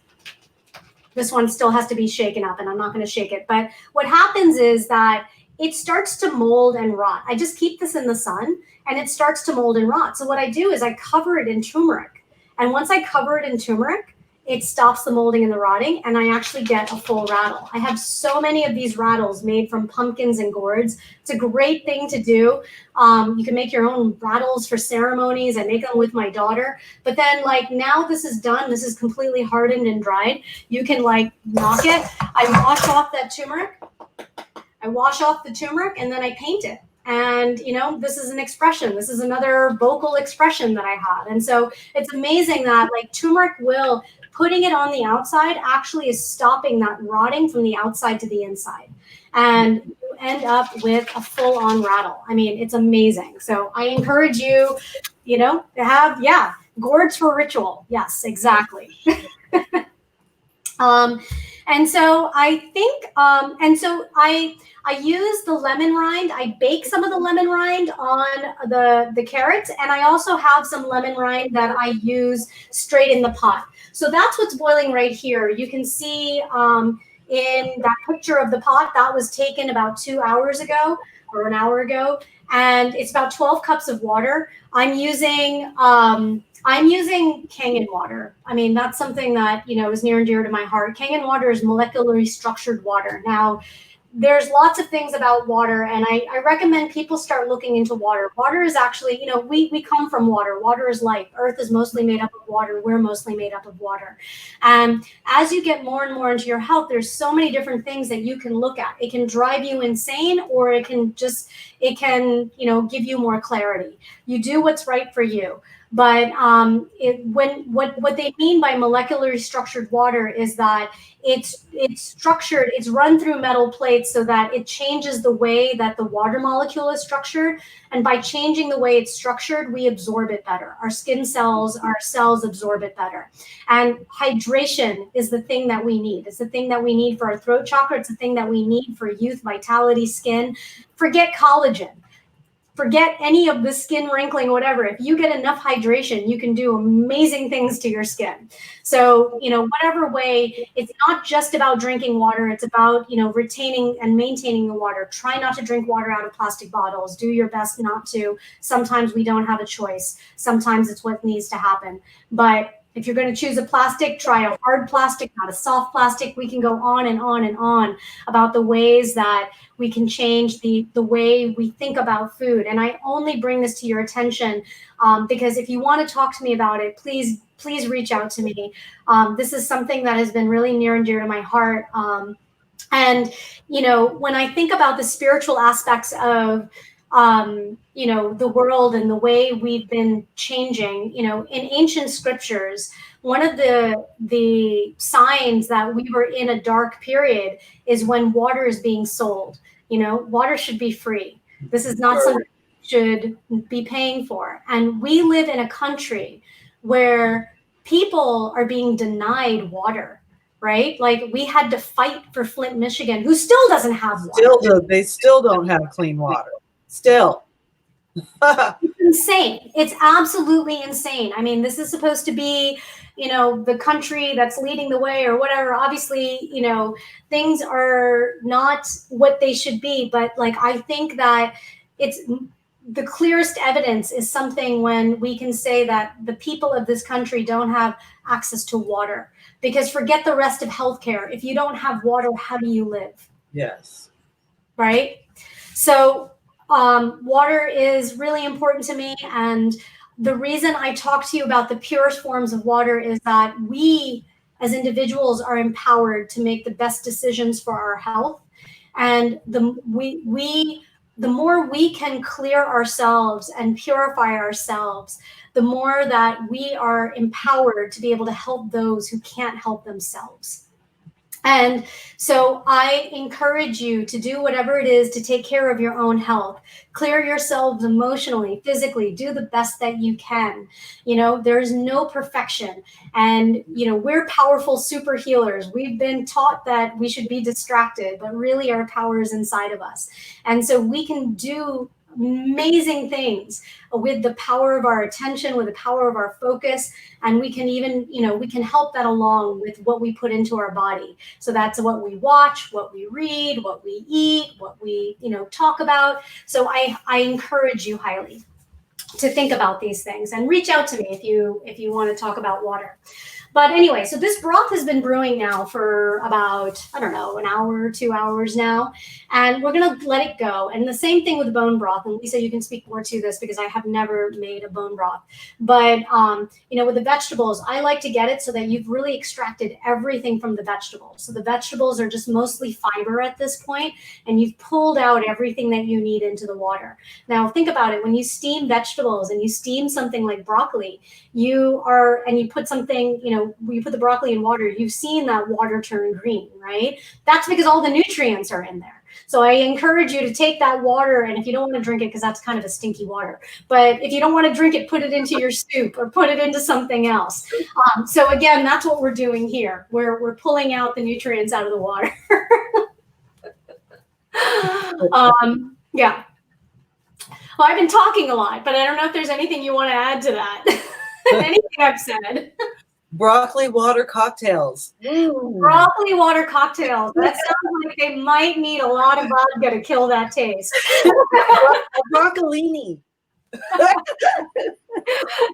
This one still has to be shaken up and I'm not going to shake it. But what happens is that it starts to mold and rot. I just keep this in the sun and it starts to mold and rot. So what I do is I cover it in turmeric. And once I cover it in turmeric, it stops the molding and the rotting, and I actually get a full rattle. I have so many of these rattles made from pumpkins and gourds. It's a great thing to do. You can make your own rattles for ceremonies. I make them with my daughter. But then, now this is done. This is completely hardened and dried. You can, knock it. I wash off that turmeric. I wash off the turmeric, and then I paint it. And, this is an expression. This is another vocal expression that I have. And so it's amazing that turmeric putting it on the outside actually is stopping that rotting from the outside to the inside. And you end up with a full on rattle. I mean, it's amazing. So I encourage you, to have, gourds for ritual. Yes, exactly. And so I think, I use the lemon rind. I bake some of the lemon rind on the carrots, and I also have some lemon rind that I use straight in the pot. So that's what's boiling right here. You can see in that picture of the pot, that was taken about 2 hours ago or an hour ago, and it's about 12 cups of water. I'm using Kangen water. I mean, that's something that, is near and dear to my heart. Kangen water is molecularly structured water. Now, there's lots of things about water, and I recommend people start looking into water. Water is actually, we come from water. Water is life. Earth is mostly made up of water. We're mostly made up of water. And as you get more and more into your health, there's so many different things that you can look at. It can drive you insane, or it can give you more clarity. You do what's right for you. But what they mean by molecularly structured water is that it's structured, it's run through metal plates so that it changes the way that the water molecule is structured. And by changing the way it's structured, we absorb it better. Our skin cells, our cells absorb it better. And hydration is the thing that we need. It's the thing that we need for our throat chakra. It's the thing that we need for youth, vitality, skin. Forget collagen. forget any of the skin wrinkling, whatever. If you get enough hydration, you can do amazing things to your skin. So, whatever way, it's not just about drinking water. It's about, retaining and maintaining the water. Try not to drink water out of plastic bottles. Do your best not to. Sometimes we don't have a choice. Sometimes it's what needs to happen. But if you're going to choose a plastic, try a hard plastic, not a soft plastic. We can go on and on and on about the ways that we can change the way we think about food. And I only bring this to your attention because if you want to talk to me about it, please reach out to me. This is something that has been really near and dear to my heart. And, when I think about the spiritual aspects of the world and the way we've been changing, in ancient scriptures, one of the signs that we were in a dark period is when water is being sold. Water should be free. This is not something you should be paying for. And we live in a country where people are being denied water, right? Like we had to fight for Flint, Michigan, who still doesn't have water. They still don't have clean water. Still. It's insane. It's absolutely insane. I mean, this is supposed to be, the country that's leading the way or whatever. Obviously, things are not what they should be. But like, I think that it's the clearest evidence is something when we can say that the people of this country don't have access to water. Because forget the rest of healthcare. If you don't have water, how do you live? Yes. Right? So water is really important to me. And the reason I talk to you about the purest forms of water is that we as individuals are empowered to make the best decisions for our health. And the more we can clear ourselves and purify ourselves, the more that we are empowered to be able to help those who can't help themselves. And so I encourage you to do whatever it is to take care of your own health. Clear yourselves emotionally, physically, do the best that you can. There's no perfection. And, we're powerful super healers. We've been taught that we should be distracted, but really our power is inside of us. And so we can do amazing things with the power of our attention, with the power of our focus. And we can even, we can help that along with what we put into our body. So that's what we watch, what we read, what we eat, what we, talk about. So I encourage you highly to think about these things and reach out to me if you want to talk about water. But anyway, so this broth has been brewing now for about, I don't know, an hour, 2 hours now. And we're going to let it go. And the same thing with bone broth. And Lisa, you can speak more to this because I have never made a bone broth. But, with the vegetables, I like to get it so that you've really extracted everything from the vegetables. So the vegetables are just mostly fiber at this point, and you've pulled out everything that you need into the water. Now, think about it. When you steam vegetables and you steam something like broccoli, you put something, you put the broccoli in water, you've seen that water turn green, right? That's because all the nutrients are in there. So I encourage you to take that water, and if you don't want to drink it, because that's kind of a stinky water, but if you don't want to drink it, put it into your soup or put it into something else. So again, that's what we're doing here. We're pulling out the nutrients out of the water. Yeah. Well, I've been talking a lot, but I don't know if there's anything you want to add to that. Anything I've said. Broccoli water cocktails. Broccoli water cocktails. That sounds like they might need a lot of vodka to kill that taste. Broccolini.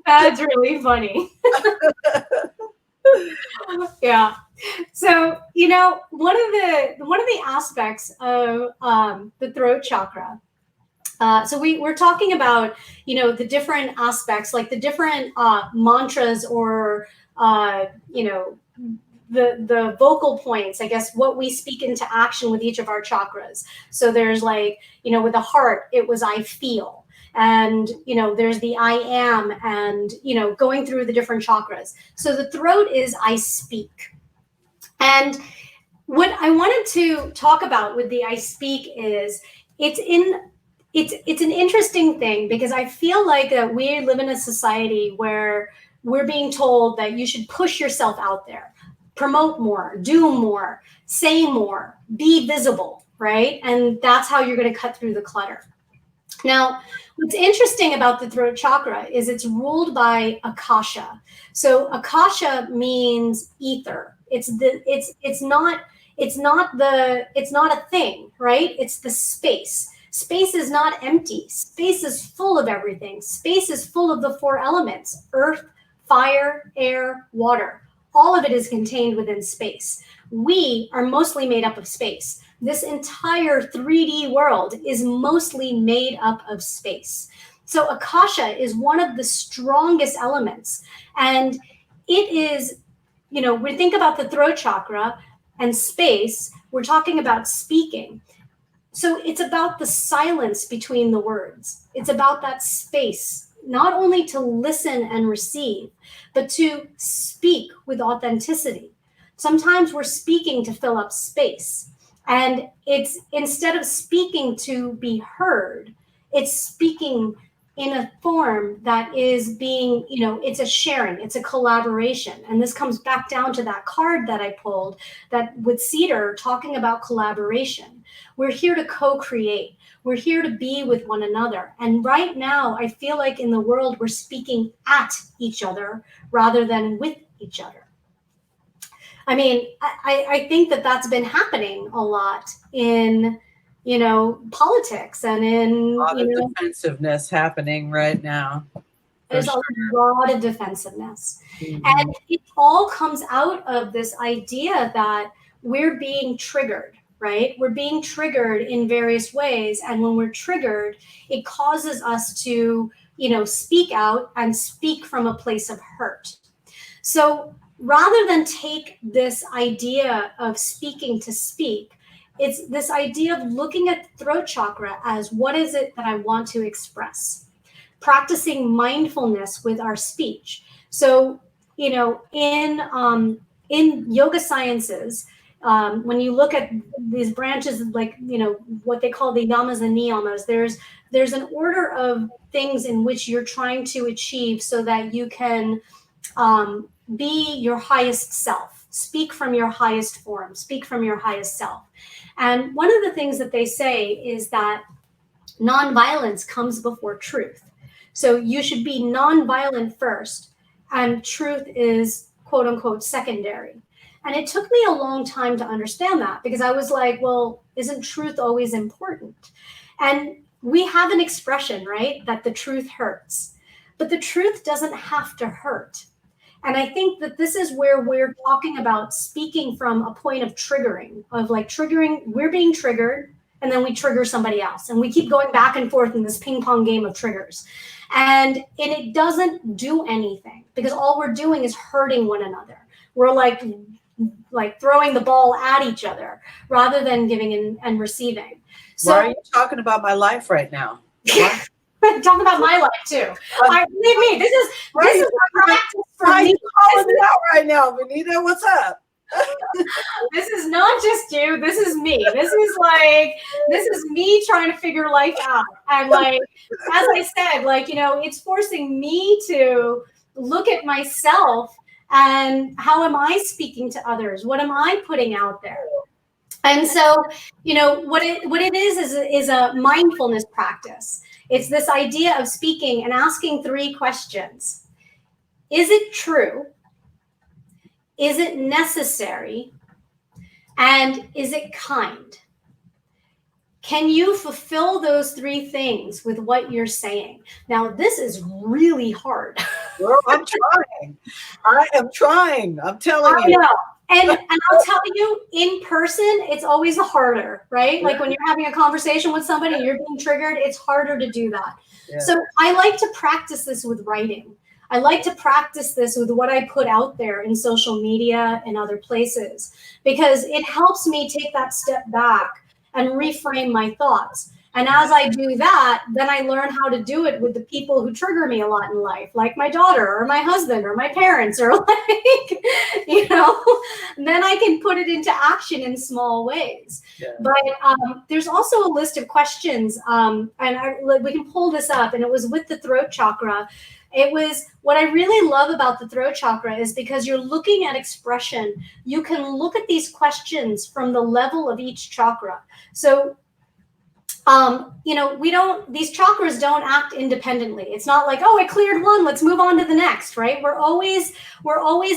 That's really funny. Yeah. So, one of the aspects of the throat chakra. So we're talking about, the different aspects, like the different mantras or, the vocal points, I guess, what we speak into action with each of our chakras. So there's like, with the heart, it was I feel. And, there's the I am and, going through the different chakras. So the throat is I speak. And what I wanted to talk about with the I speak is it's an interesting thing because I feel like that we live in a society where we're being told that you should push yourself out there, promote more, do more, say more, be visible, right? And that's how you're going to cut through the clutter. Now, what's interesting about the throat chakra is it's ruled by akasha. So akasha means ether. It's not a thing, right? It's the space. Space is not empty. Space is full of everything. Space is full of the four elements: earth, fire, air, water. All of it is contained within space. We are mostly made up of space. This entire 3D world is mostly made up of space. So akasha is one of the strongest elements. And it is, we think about the throat chakra and space, we're talking about speaking. So it's about the silence between the words. It's about that space, not only to listen and receive, but to speak with authenticity. Sometimes we're speaking to fill up space. And it's, instead of speaking to be heard, it's speaking in a form that is being, it's a sharing, it's a collaboration. And this comes back down to that card that I pulled, that with Cedar talking about collaboration. We're here to co-create. We're here to be with one another. And right now, I feel like in the world, we're speaking at each other rather than with each other. I mean, I think that that's been happening a lot in, politics and in a lot of defensiveness happening right now. There's a lot of defensiveness. Mm-hmm. And it all comes out of this idea that we're being triggered, right? We're being triggered in various ways. And when we're triggered, it causes us to, speak out and speak from a place of hurt. So rather than take this idea of speaking to speak, it's this idea of looking at the throat chakra as what is it that I want to express? Practicing mindfulness with our speech. So, in yoga sciences, when you look at these branches, like, what they call the yamas and niyamas, there's an order of things in which you're trying to achieve so that you can be your highest self, speak from your highest form, speak from your highest self. And one of the things that they say is that nonviolence comes before truth. So you should be nonviolent first, and truth is, quote unquote, secondary. And it took me a long time to understand that, because I was like, well, isn't truth always important? And we have an expression, right, that the truth hurts, but the truth doesn't have to hurt. And I think that this is where we're talking about speaking from a point of triggering, we're being triggered, and then we trigger somebody else. And we keep going back and forth in this ping pong game of triggers. And it doesn't do anything, because all we're doing is hurting one another. We're like throwing the ball at each other rather than giving and receiving. So, why are you talking about my life right now? Talking about my life too. Believe me, this is a practice for me. You calling it out right now, Vanita? What's up? This is not just you. This is me. This is me trying to figure life out. And as I said, it's forcing me to look at myself and how am I speaking to others? What am I putting out there? And so, what it is a mindfulness practice. It's this idea of speaking and asking 3 questions. Is it true? Is it necessary? And is it kind? Can you fulfill those 3 things with what you're saying? Now, this is really hard. Well, I'm trying. I am trying. I'm telling you. I know. And I'll tell you, in person, it's always harder, right? Yeah. Like when you're having a conversation with somebody, you're being triggered, it's harder to do that. Yeah. So I like to practice this with writing. I like to practice this with what I put out there in social media and other places, because it helps me take that step back and reframe my thoughts. And as I do that, then I learn how to do it with the people who trigger me a lot in life, like my daughter or my husband or my parents, or then I can put it into action in small ways. Yeah. But there's also a list of questions, and we can pull this up, and it was with the throat chakra. It was, what I really love about the throat chakra is because you're looking at expression, you can look at these questions from the level of each chakra. So these chakras don't act independently. It's not like, oh, I cleared one, let's move on to the next, right? We're always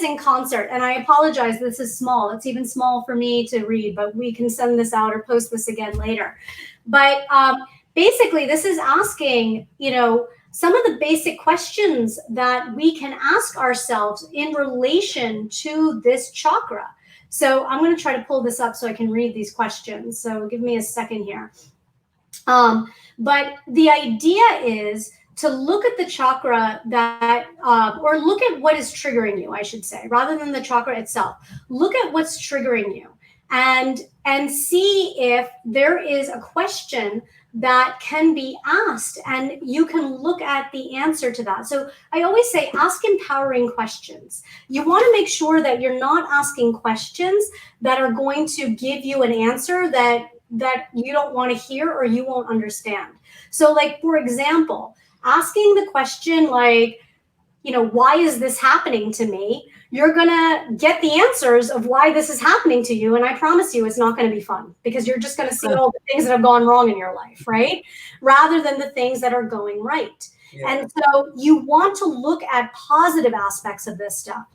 in concert. And I apologize, this is small. It's even small for me to read, but we can send this out or post this again later. But basically, this is asking, some of the basic questions that we can ask ourselves in relation to this chakra. So I'm going to try to pull this up so I can read these questions. So give me a second here. But the idea is to look at the chakra that, or look at what is triggering you, I should say, rather than the chakra itself. Look at what's triggering you and see if there is a question that can be asked, and you can look at the answer to that. So I always say, ask empowering questions. You want to make sure that you're not asking questions that are going to give you an answer that you don't want to hear or you won't understand. So like, for example, asking the question like, why is this happening to me? You're going to get the answers of why this is happening to you. And I promise you, it's not going to be fun, because you're just going to see all the things that have gone wrong in your life, right? Rather than the things that are going right. Yeah. And so you want to look at positive aspects of this stuff.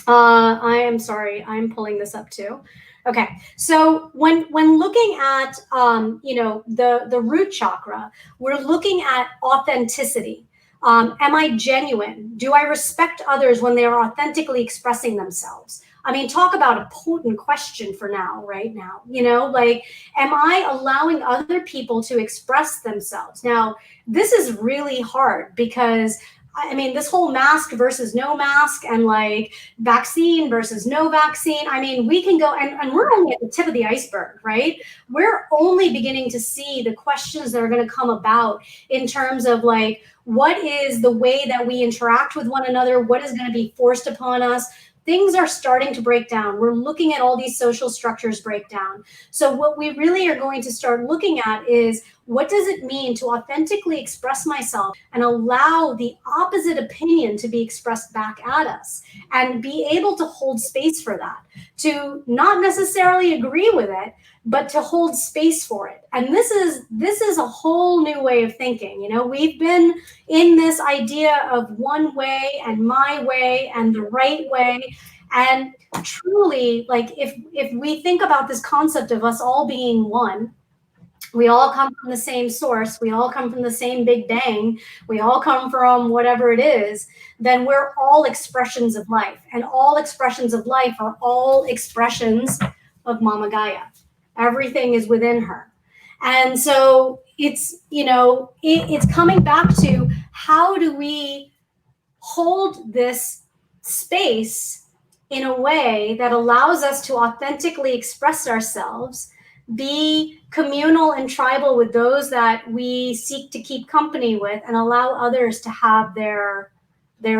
I am sorry, I'm pulling this up too. Okay, so when looking at the root chakra, we're looking at authenticity. Am I genuine? Do I respect others when they are authentically expressing themselves? I mean, talk about a potent question for now, right now, like, am I allowing other people to express themselves? Now, this is really hard because I mean, this whole mask versus no mask and like vaccine versus no vaccine. I mean, we can go and we're only at the tip of the iceberg, right? We're only beginning to see the questions that are going to come about in terms of like, what is the way that we interact with one another? What is going to be forced upon us? Things are starting to break down. We're looking at all these social structures break down. So what we really are going to start looking at is, what does it mean to authentically express myself and allow the opposite opinion to be expressed back at us, and be able to hold space for that, to not necessarily agree with it, but to hold space for it. And this is a whole new way of thinking. We've been in this idea of one way and my way and the right way. And truly, like, if we think about this concept of us all being one, we all come from the same source, we all come from the same Big Bang, we all come from whatever it is, then we're all expressions of life. And all expressions of life are all expressions of Mama Gaia. Everything is within her. And so it's, it's coming back to, how do we hold this space in a way that allows us to authentically express ourselves, be communal and tribal with those that we seek to keep company with, and allow others to have their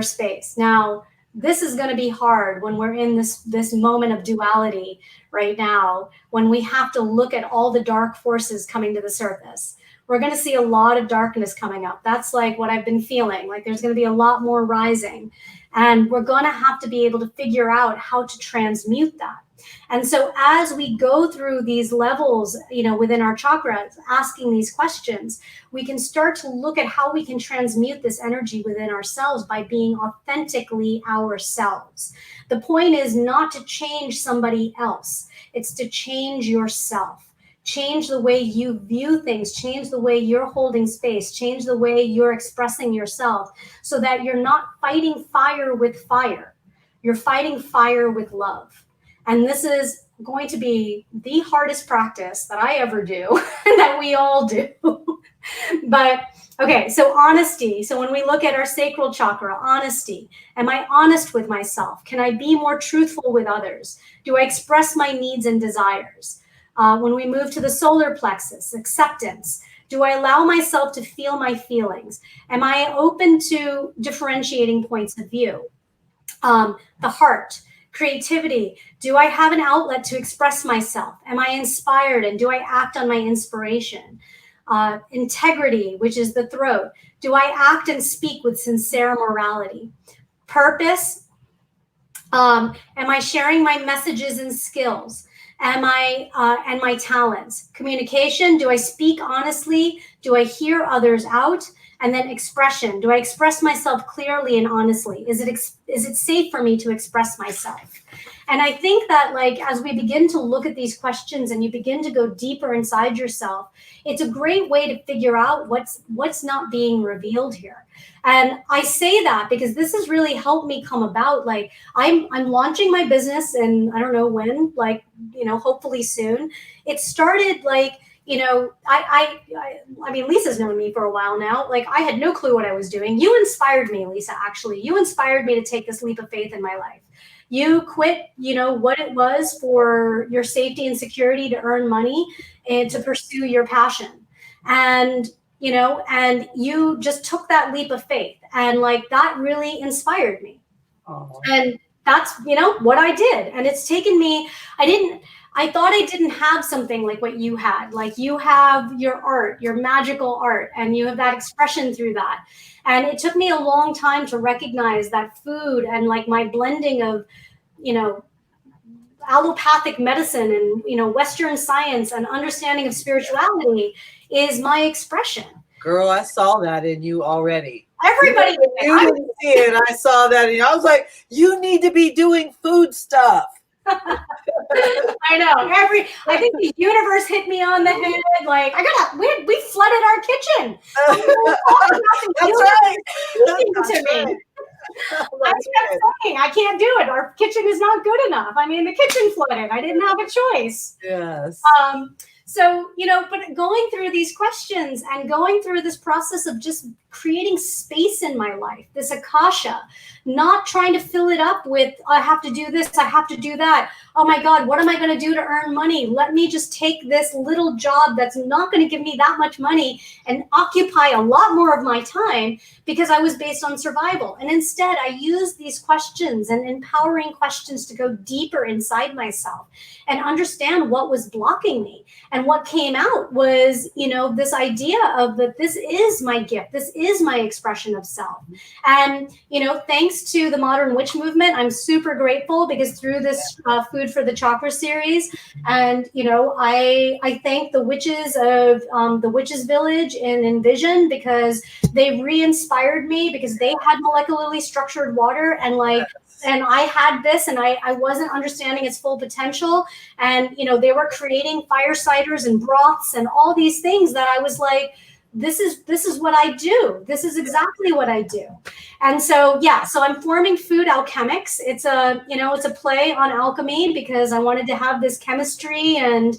space. Now, this is going to be hard when we're in this moment of duality right now, when we have to look at all the dark forces coming to the surface. We're going to see a lot of darkness coming up. That's like what I've been feeling. Like, there's going to be a lot more rising. And we're going to have to be able to figure out how to transmute that. And so as we go through these levels, within our chakras, asking these questions, we can start to look at how we can transmute this energy within ourselves by being authentically ourselves. The point is not to change somebody else. It's to change yourself. Change the way you view things, change the way you're holding space, change the way you're expressing yourself, so that you're not fighting fire with fire. You're fighting fire with love. And this is going to be the hardest practice that I ever do, and that we all do. But okay, so honesty. So when we look at our sacral chakra, honesty. Am I honest with myself? Can I be more truthful with others? Do I express my needs and desires? When we move to the solar plexus, acceptance. Do I allow myself to feel my feelings? Am I open to differentiating points of view? The heart, creativity. Do I have an outlet to express myself? Am I inspired, and do I act on my inspiration? Integrity, which is the throat. Do I act and speak with sincere morality? Purpose. Am I sharing my messages and skills? and my talents. Communication, do I speak honestly? Do I hear others out? And then expression, do I express myself clearly and honestly? Is it safe for me to express myself? And I think that, like, as we begin to look at these questions and you begin to go deeper inside yourself, it's a great way to figure out what's not being revealed here. And I say that because this has really helped me come about. Like, I'm launching my business, and I don't know when, like, hopefully soon. It started like, I mean, Lisa's known me for a while now. Like, I had no clue what I was doing. You inspired me, Lisa, actually. You inspired me to take this leap of faith in my life. You quit, what it was for your safety and security to earn money and to pursue your passion. And, and you just took that leap of faith. And like, that really inspired me. Oh. And that's, what I did. And it's taken me, I thought I didn't have something like what you had. Like, you have your art, your magical art, and you have that expression through that. And it took me a long time to recognize that food and like my blending of, allopathic medicine and, Western science and understanding of spirituality is my expression. Girl, I saw that in you already. Everybody did. You didn't see it. I saw that in you. I was like, you need to be doing food stuff. I know. I think the universe hit me on the head. Like, we flooded our kitchen. That's right. To me. I kept saying, I can't do it. Our kitchen is not good enough. I mean, the kitchen flooded. I didn't have a choice. Yes. So, but going through these questions and going through this process of just creating space in my life, this akasha, not trying to fill it up with, I have to do this, I have to do that. Oh my God, what am I going to do to earn money? Let me just take this little job that's not going to give me that much money and occupy a lot more of my time, because I was based on survival. And instead, I used these questions and empowering questions to go deeper inside myself and understand what was blocking me. And what came out was, this idea of that this is my gift. This is my expression of self. And, thanks to the modern witch movement, I'm super grateful, because through this Food for the Chakra series, and, I thank the witches of the Witches Village in Envision, because they re-inspired me, because they had molecularly structured water, and like, and I had this, and I wasn't understanding its full potential. And, they were creating fire ciders and broths and all these things that I was like, this is what I do. This is exactly what I do. And so, so I'm forming Food Alchemics. It's it's a play on alchemy, because I wanted to have this chemistry, and,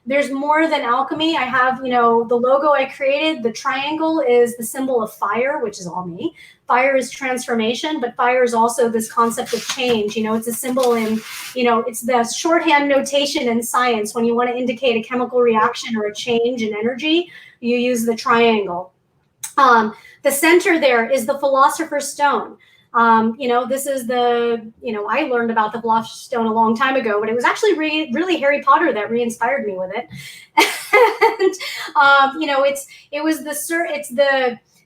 there's more than alchemy. I have, the logo I created, the triangle is the symbol of fire, which is all me. Fire is transformation, but fire is also this concept of change. It's a symbol in, it's the shorthand notation in science. When you want to indicate a chemical reaction or a change in energy, you use the triangle. The center there is the Philosopher's Stone. This is the, I learned about the Philosopher's Stone a long time ago, but it was actually really Harry Potter that re-inspired me with it.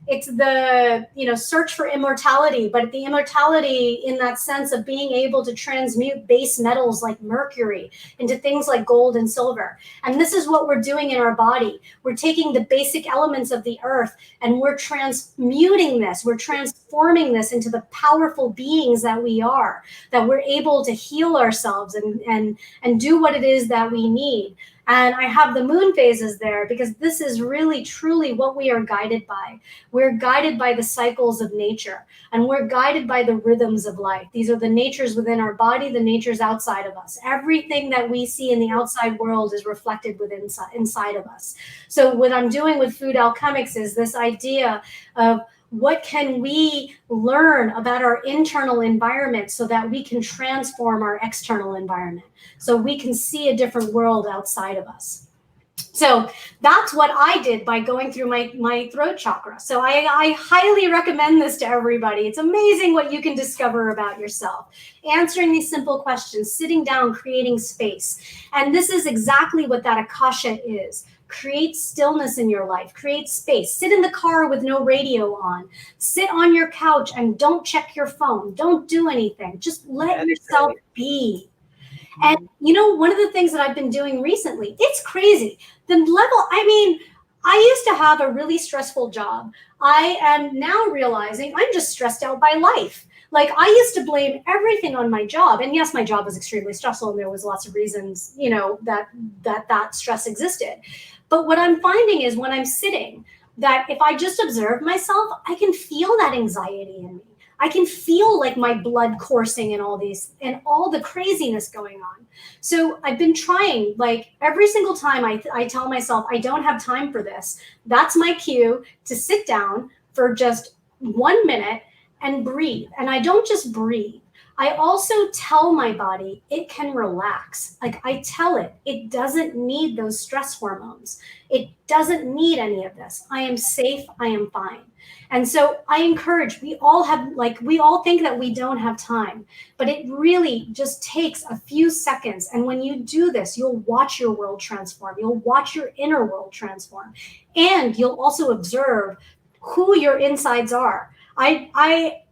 It's the search for immortality, but the immortality in that sense of being able to transmute base metals like mercury into things like gold and silver. And this is what we're doing in our body. We're taking the basic elements of the earth, and we're transmuting this. We're transforming this into the powerful beings that we are, that we're able to heal ourselves and do what it is that we need. And I have the moon phases there, because this is really, truly what we are guided by. We're guided by the cycles of nature, and we're guided by the rhythms of life. These are the natures within our body, the natures outside of us. Everything that we see in the outside world is reflected within inside of us. So what I'm doing with Food Alchemics is this idea of, what can we learn about our internal environment so that we can transform our external environment, so we can see a different world outside of us? So that's what I did by going through my throat chakra. So I highly recommend this to everybody. It's amazing what you can discover about yourself. Answering these simple questions, sitting down, creating space. And this is exactly what that akasha is. Create stillness in your life, create space. Sit in the car with no radio on. Sit on your couch and don't check your phone. Don't do anything. Just let yourself be. And you know, one of the things that I've been doing recently, it's crazy. The level, I mean, I used to have a really stressful job. I am now realizing I'm just stressed out by life. Like, I used to blame everything on my job. And yes, my job was extremely stressful and there was lots of reasons, you know, that stress existed. But what I'm finding is when I'm sitting, that if I just observe myself, I can feel that anxiety in me. I can feel like my blood coursing and all these and all the craziness going on. So I've been trying, like, every single time I tell myself I don't have time for this, that's my cue to sit down for just 1 minute and breathe. And I don't just breathe. I also tell my body it can relax. Like, I tell it, it doesn't need those stress hormones. It doesn't need any of this. I am safe. I am fine. And so I encourage, we all think that we don't have time, but it really just takes a few seconds. And when you do this, you'll watch your world transform. You'll watch your inner world transform. And you'll also observe who your insides are. I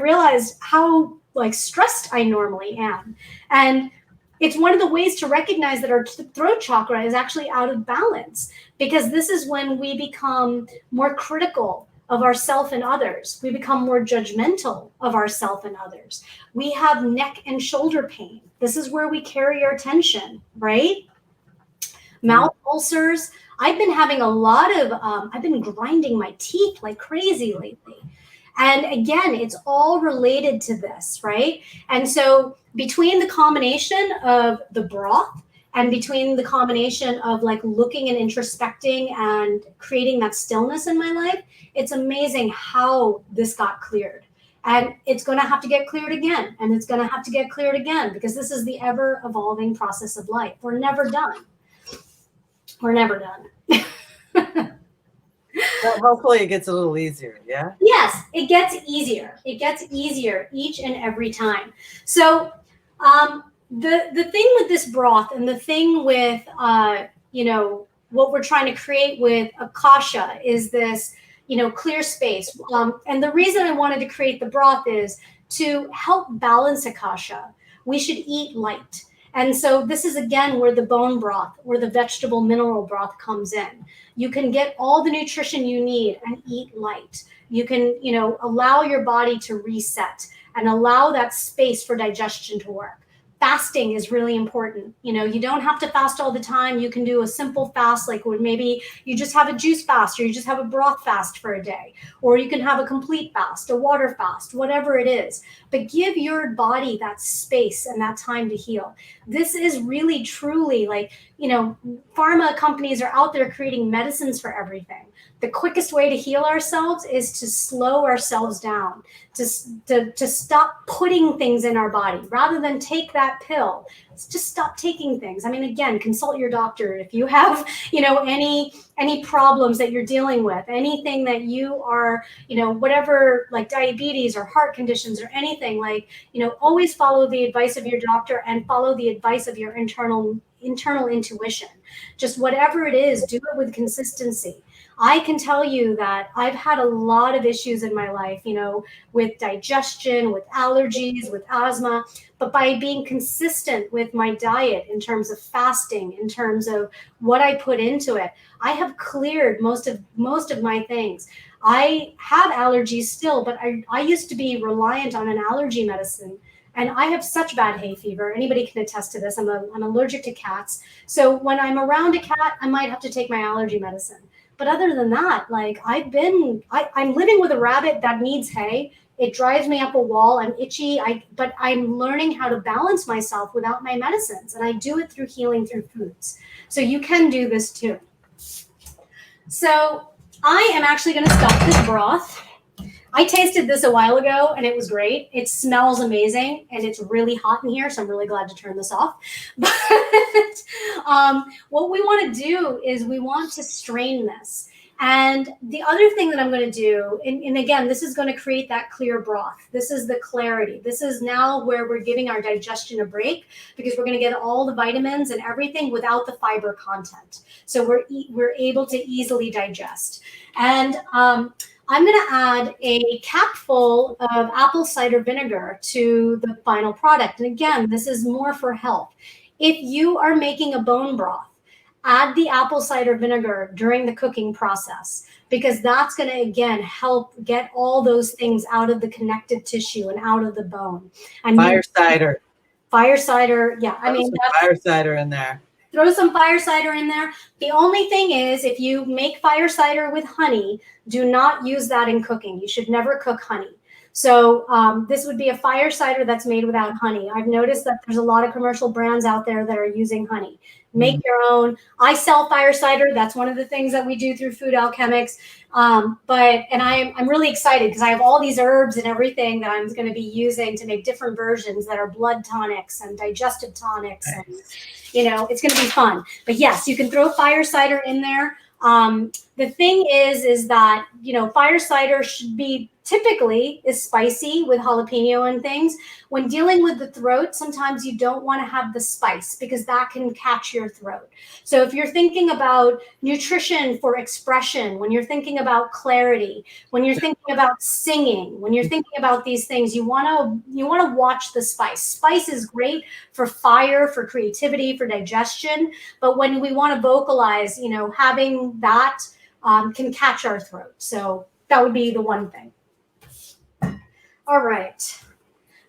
realized how, like, stressed I normally am. And it's one of the ways to recognize that our throat chakra is actually out of balance, because this is when we become more critical of ourself and others. We become more judgmental of ourself and others. We have neck and shoulder pain. This is where we carry our tension, right? Mouth ulcers. I've been having a lot of, I've been grinding my teeth like crazy lately. And again, it's all related to this, right? And so between the combination of the broth and between the combination of, like, looking and introspecting and creating that stillness in my life, it's amazing how this got cleared. And it's going to have to get cleared again. And it's going to have to get cleared again, because this is the ever evolving process of life. We're never done. We're never done. But hopefully it gets a little easier, yeah? Yes, it gets easier. It gets easier each and every time. So the thing with this broth and the thing with, what we're trying to create with Akasha is this, clear space. And the reason I wanted to create the broth is to help balance Akasha. We should eat light. And so this is, again, where the bone broth or the vegetable mineral broth comes in. You can get all the nutrition you need and eat light. You can, allow your body to reset and allow that space for digestion to work. Fasting is really important. You don't have to fast all the time. You can do a simple fast, like when maybe you just have a juice fast, or you just have a broth fast for a day, or you can have a complete fast, a water fast, whatever it is. But give your body that space and that time to heal. This is really, truly, like, pharma companies are out there creating medicines for everything. The quickest way to heal ourselves is to slow ourselves down, to stop putting things in our body rather than take that pill. Just stop taking things. I mean, again, consult your doctor if you have, any problems that you're dealing with, anything that you are, whatever, like diabetes or heart conditions or anything, like, always follow the advice of your doctor and follow the advice of your internal intuition. Just whatever it is, do it with consistency. I can tell you that I've had a lot of issues in my life, with digestion, with allergies, with asthma, but by being consistent with my diet in terms of fasting, in terms of what I put into it, I have cleared most of my things. I have allergies still, but I used to be reliant on an allergy medicine. And I have such bad hay fever. Anybody can attest to this. I'm allergic to cats. So when I'm around a cat, I might have to take my allergy medicine. But other than that, like, I'm living with a rabbit that needs hay. It drives me up a wall. I'm itchy. But I'm learning how to balance myself without my medicines. And I do it through healing through foods. So you can do this too. So I am actually going to stop this broth. I tasted this a while ago and it was great. It smells amazing and it's really hot in here, so I'm really glad to turn this off. But what we want to do is we want to strain this. And the other thing that I'm going to do, and again, this is going to create that clear broth. This is the clarity. This is now where we're giving our digestion a break, because we're going to get all the vitamins and everything without the fiber content. So we're able to easily digest. And I'm going to add a capful of apple cider vinegar to the final product. And again, this is more for health. If you are making a bone broth, add the apple cider vinegar during the cooking process, because that's going to, again, help get all those things out of the connective tissue and out of the bone. And fire cider. Fire cider, yeah. I mean, fire cider in there. Throw some fire cider in there. The only thing is, if you make fire cider with honey, do not use that in cooking. You should never cook honey. So this would be a fire cider that's made without honey. I've noticed that there's a lot of commercial brands out there that are using honey. Make your own. I sell fire cider. That's one of the things that we do through Food Alchemics. I'm really excited because I have all these herbs and everything that I'm going to be using to make different versions that are blood tonics and digestive tonics. And, it's going to be fun. But yes, you can throw fire cider in there. The thing is that, fire cider should be typically is spicy with jalapeno and things. When dealing with the throat, sometimes you don't want to have the spice because that can catch your throat. So if you're thinking about nutrition for expression, when you're thinking about clarity, when you're thinking about singing, when you're thinking about these things, you want to watch the spice. Spice is great for fire, for creativity, for digestion. But when we want to vocalize, having that can catch our throat. So that would be the one thing. All right.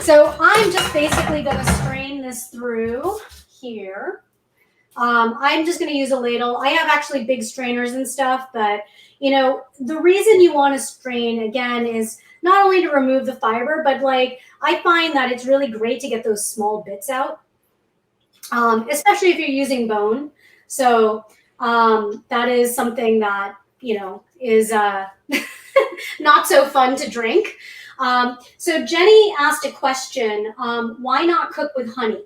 So I'm just basically going to strain this through here. I'm just going to use a ladle. I have actually big strainers and stuff, but the reason you want to strain again is not only to remove the fiber, but I find that it's really great to get those small bits out, especially if you're using bone. So that is something that, is not so fun to drink. So Jenny asked a question, why not cook with honey?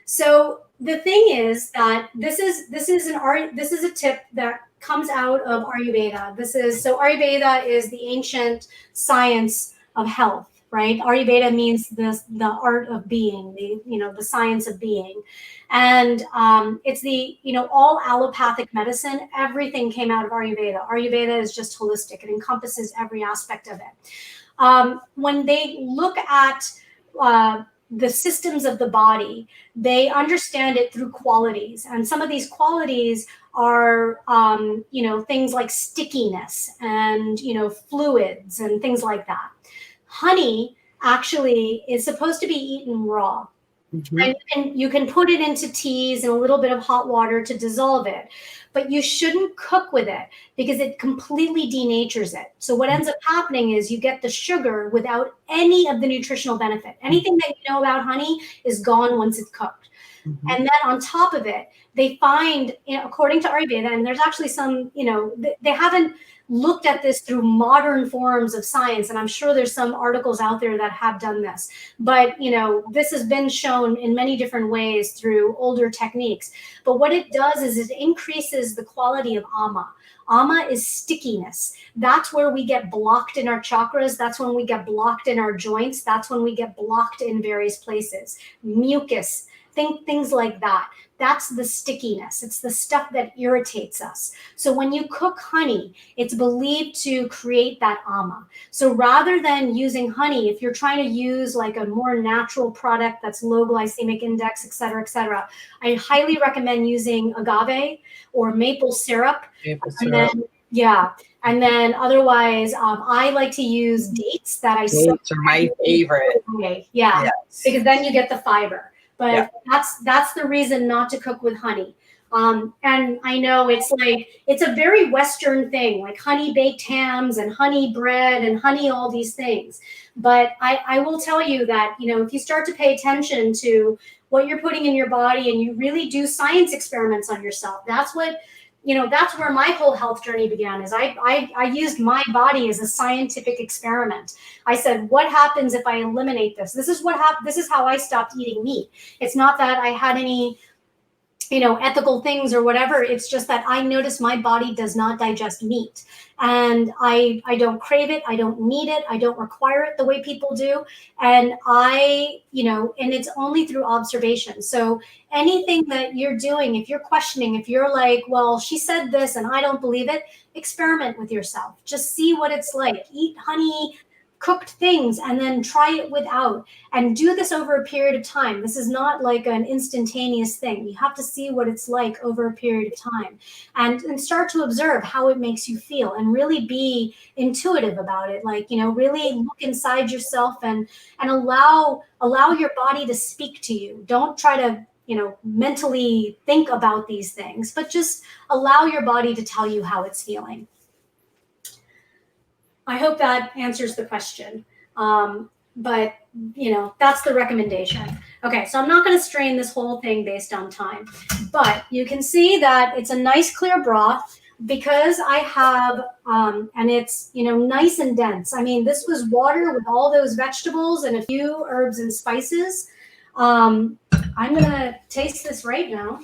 So the thing is that this is a tip that comes out of Ayurveda. Ayurveda is the ancient science of health, right? Ayurveda means the art of being, the science of being. And it's all allopathic medicine. Everything came out of Ayurveda. Ayurveda is just holistic. It encompasses every aspect of it. When they look at the systems of the body, they understand it through qualities. And some of these qualities are, things like stickiness and, fluids and things like that. Honey actually is supposed to be eaten raw. Mm-hmm. And you can put it into teas and a little bit of hot water to dissolve it, but you shouldn't cook with it because it completely denatures it. So what ends up happening is you get the sugar without any of the nutritional benefit. Anything that you know about honey is gone once it's cooked. Mm-hmm. And then on top of it, they find, according to Ayurveda, and there's actually some, they haven't looked at this through modern forms of science. And I'm sure there's some articles out there that have done this, but this has been shown in many different ways through older techniques. But what it does is it increases the quality of ama. Ama is stickiness. That's where we get blocked in our chakras. That's when we get blocked in our joints. That's when we get blocked in various places. Mucus, things like that. That's the stickiness. It's the stuff that irritates us. So when you cook honey, it's believed to create that ama. So rather than using honey, if you're trying to use like a more natural product that's low glycemic index, et cetera, I highly recommend using agave or maple syrup. And then otherwise, I like to use dates that I Dates are my favorite. Yes. Because then you get the fiber. But that's the reason not to cook with honey. And I know it's a very Western thing, like honey baked hams and honey bread and honey all these things. But I will tell you that, if you start to pay attention to what you're putting in your body and you really do science experiments on yourself, that's where my whole health journey began. Is I used my body as a scientific experiment. I said, what happens if I eliminate this? This is what happened. This is how I stopped eating meat. It's not that I had any ethical things or whatever. It's just that I notice my body does not digest meat, and I don't crave it. I don't need it. I don't require it the way people do. And and it's only through observation. So anything that you're doing, if you're questioning, if you're like, well, she said this and I don't believe it, experiment with yourself. Just see what it's like. Eat honey, cooked things, and then try it without, and do this over a period of time. This is not like an instantaneous thing. You have to see what it's like over a period of time, and start to observe how it makes you feel, and really be intuitive about it. Like, really look inside yourself and allow your body to speak to you. Don't try to mentally think about these things, but just allow your body to tell you how it's feeling. I hope that answers the question. But that's the recommendation. Okay, so I'm not going to strain this whole thing based on time, but you can see that it's a nice clear broth because I have, and it's, nice and dense. I mean, this was water with all those vegetables and a few herbs and spices. I'm going to taste this right now.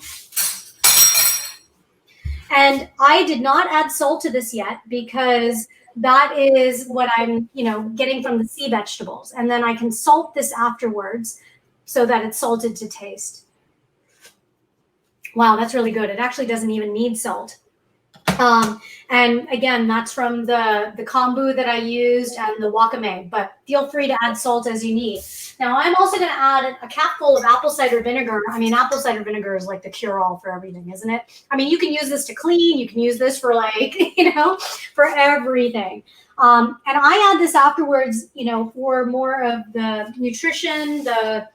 And I did not add salt to this yet because that is what I'm, getting from the sea vegetables. And then I can salt this afterwards so that it's salted to taste. Wow, that's really good. It actually doesn't even need salt. And again, that's from the kombu that I used and the wakame, but feel free to add salt as you need. Now, I'm also going to add a capful of apple cider vinegar. I mean, apple cider vinegar is like the cure-all for everything, isn't it? I mean, you can use this to clean. You can use this for for everything. And I add this afterwards, for more of the nutrition, the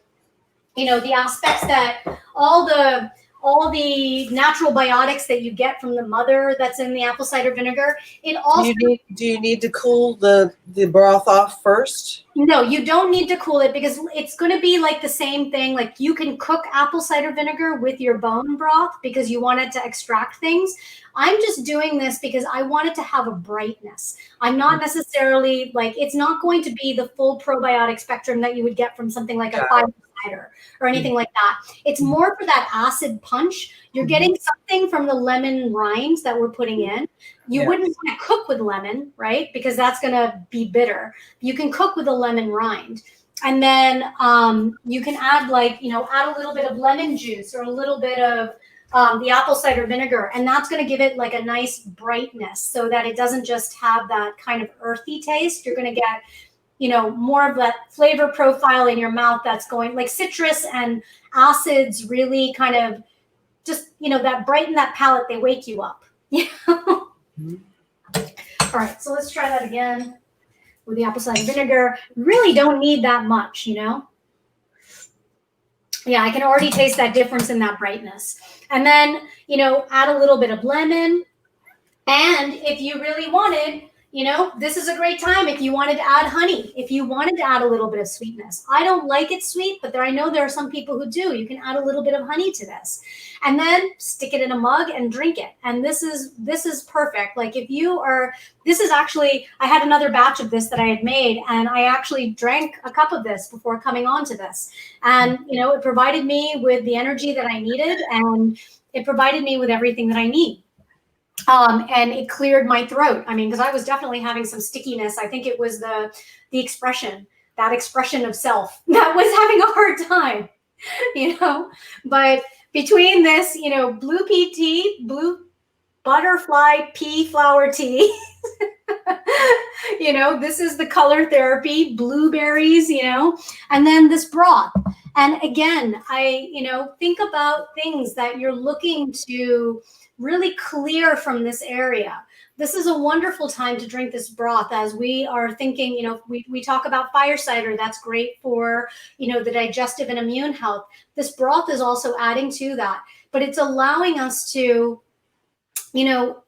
aspects that all the natural biotics that you get from the mother that's in the apple cider vinegar. It also do you need to cool the broth off first? No, you don't need to cool it because it's going to be like the same thing. Like, you can cook apple cider vinegar with your bone broth because you want it to extract things. I'm just doing this because I want it to have a brightness. I'm not necessarily it's not going to be the full probiotic spectrum that you would get from something like a fiber cider or anything like that. It's more for that acid punch. You're getting something from the lemon rinds that we're putting in. You wouldn't want to cook with lemon, right? Because that's going to be bitter. You can cook with a lemon rind. And then you can add add a little bit of lemon juice or a little bit of the apple cider vinegar. And that's going to give it like a nice brightness so that it doesn't just have that kind of earthy taste. You're going to get more of that flavor profile in your mouth that's going like citrus and acids really kind of just, that brighten that palate. They wake you up. All right, so let's try that again with the apple cider vinegar. Really don't need that much, Yeah, I can already taste that difference in that brightness. And then, add a little bit of lemon. And if you really wanted, this is a great time if you wanted to add honey, if you wanted to add a little bit of sweetness. I don't like it sweet, but I know there are some people who do. You can add a little bit of honey to this and then stick it in a mug and drink it. And this is perfect. Like, this is actually, I had another batch of this that I had made, and I actually drank a cup of this before coming on to this. And, it provided me with the energy that I needed, and it provided me with everything that I need. And it cleared my throat. I mean, because I was definitely having some stickiness. I think it was the expression of self that was having a hard time, But between this, blue pea tea, blue butterfly pea flower tea, this is the color therapy, blueberries, and then this broth. And again, I, think about things that you're looking to really clear from this area. This is a wonderful time to drink this broth as we are thinking, we talk about fire cider. That's great for, the digestive and immune health. This broth is also adding to that, but it's allowing us to,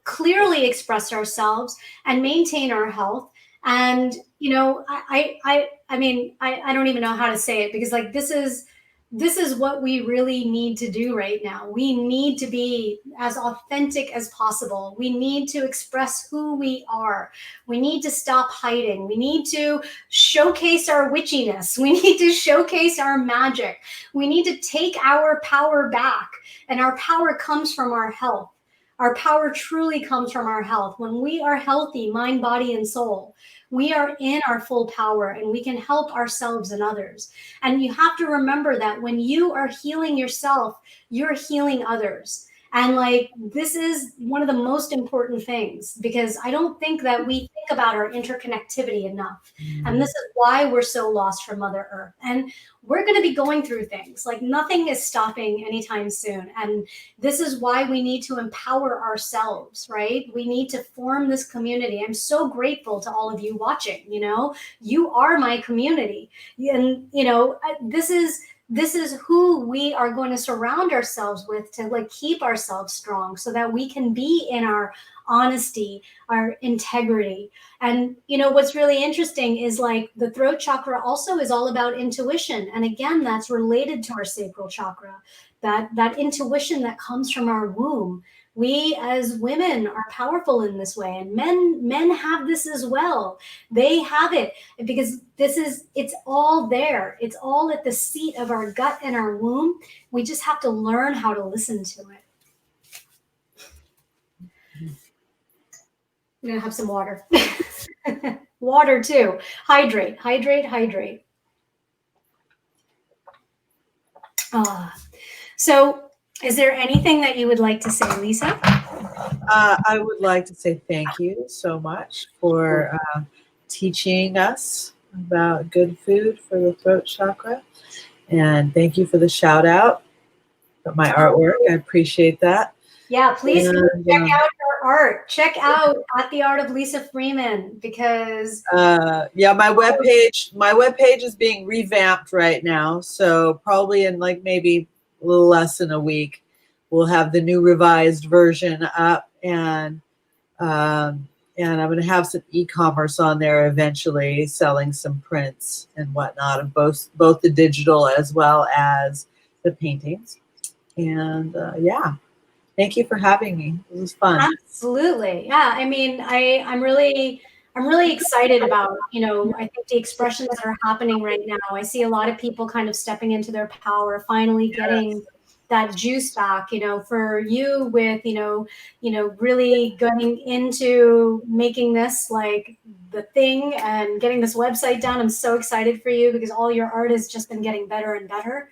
clearly express ourselves and maintain our health. And, I mean, I don't even know how to say it because this is this is what we really need to do right now. We need to be as authentic as possible. We need to express who we are. We need to stop hiding. We need to showcase our witchiness. We need to showcase our magic. We need to take our power back. And our power comes from our health. Our power truly comes from our health. When we are healthy, mind, body, and soul, we are in our full power and we can help ourselves and others. And you have to remember that when you are healing yourself, you're healing others. And like, this is one of the most important things, because I don't think that we think about our interconnectivity enough. And this is why we're so lost from Mother Earth. And we're going to be going through things like nothing is stopping anytime soon. And this is why we need to empower ourselves, right? We need to form this community. I'm so grateful to all of you watching. You know, you are my community. And, you know, this is who we are going to surround ourselves with to like keep ourselves strong so that we can be in our honesty, our integrity. And you know what's really interesting is like the throat chakra also is all about intuition. And again, that's related to our sacral chakra, that intuition that comes from our womb. We as women are powerful in this way, and men have this as well. They have it because it's all there. It's all at the seat of our gut and our womb. We just have to learn how to listen to it. I'm gonna have some water. Water too. Hydrate, hydrate, hydrate. So is there anything that you would like to say, Lisa? I would like to say thank you so much for teaching us about good food for the throat chakra. And thank you for the shout out of my artwork. I appreciate that. Yeah, please check out her art. Check out At the Art of Lisa Freeman, because yeah, my webpage is being revamped right now. So probably in like maybe a little less than a week, we'll have the new revised version up, and I'm going to have some e-commerce on there eventually, selling some prints and whatnot of both the digital as well as the paintings. And yeah. Thank you for having me. It was fun. Absolutely. Yeah. I mean, I'm really excited about, you know, I think the expressions that are happening right now. I see a lot of people kind of stepping into their power, finally getting that juice back, you know, for you with, you know, really going into making this like the thing and getting this website done. I'm so excited for you because all your art has just been getting better and better.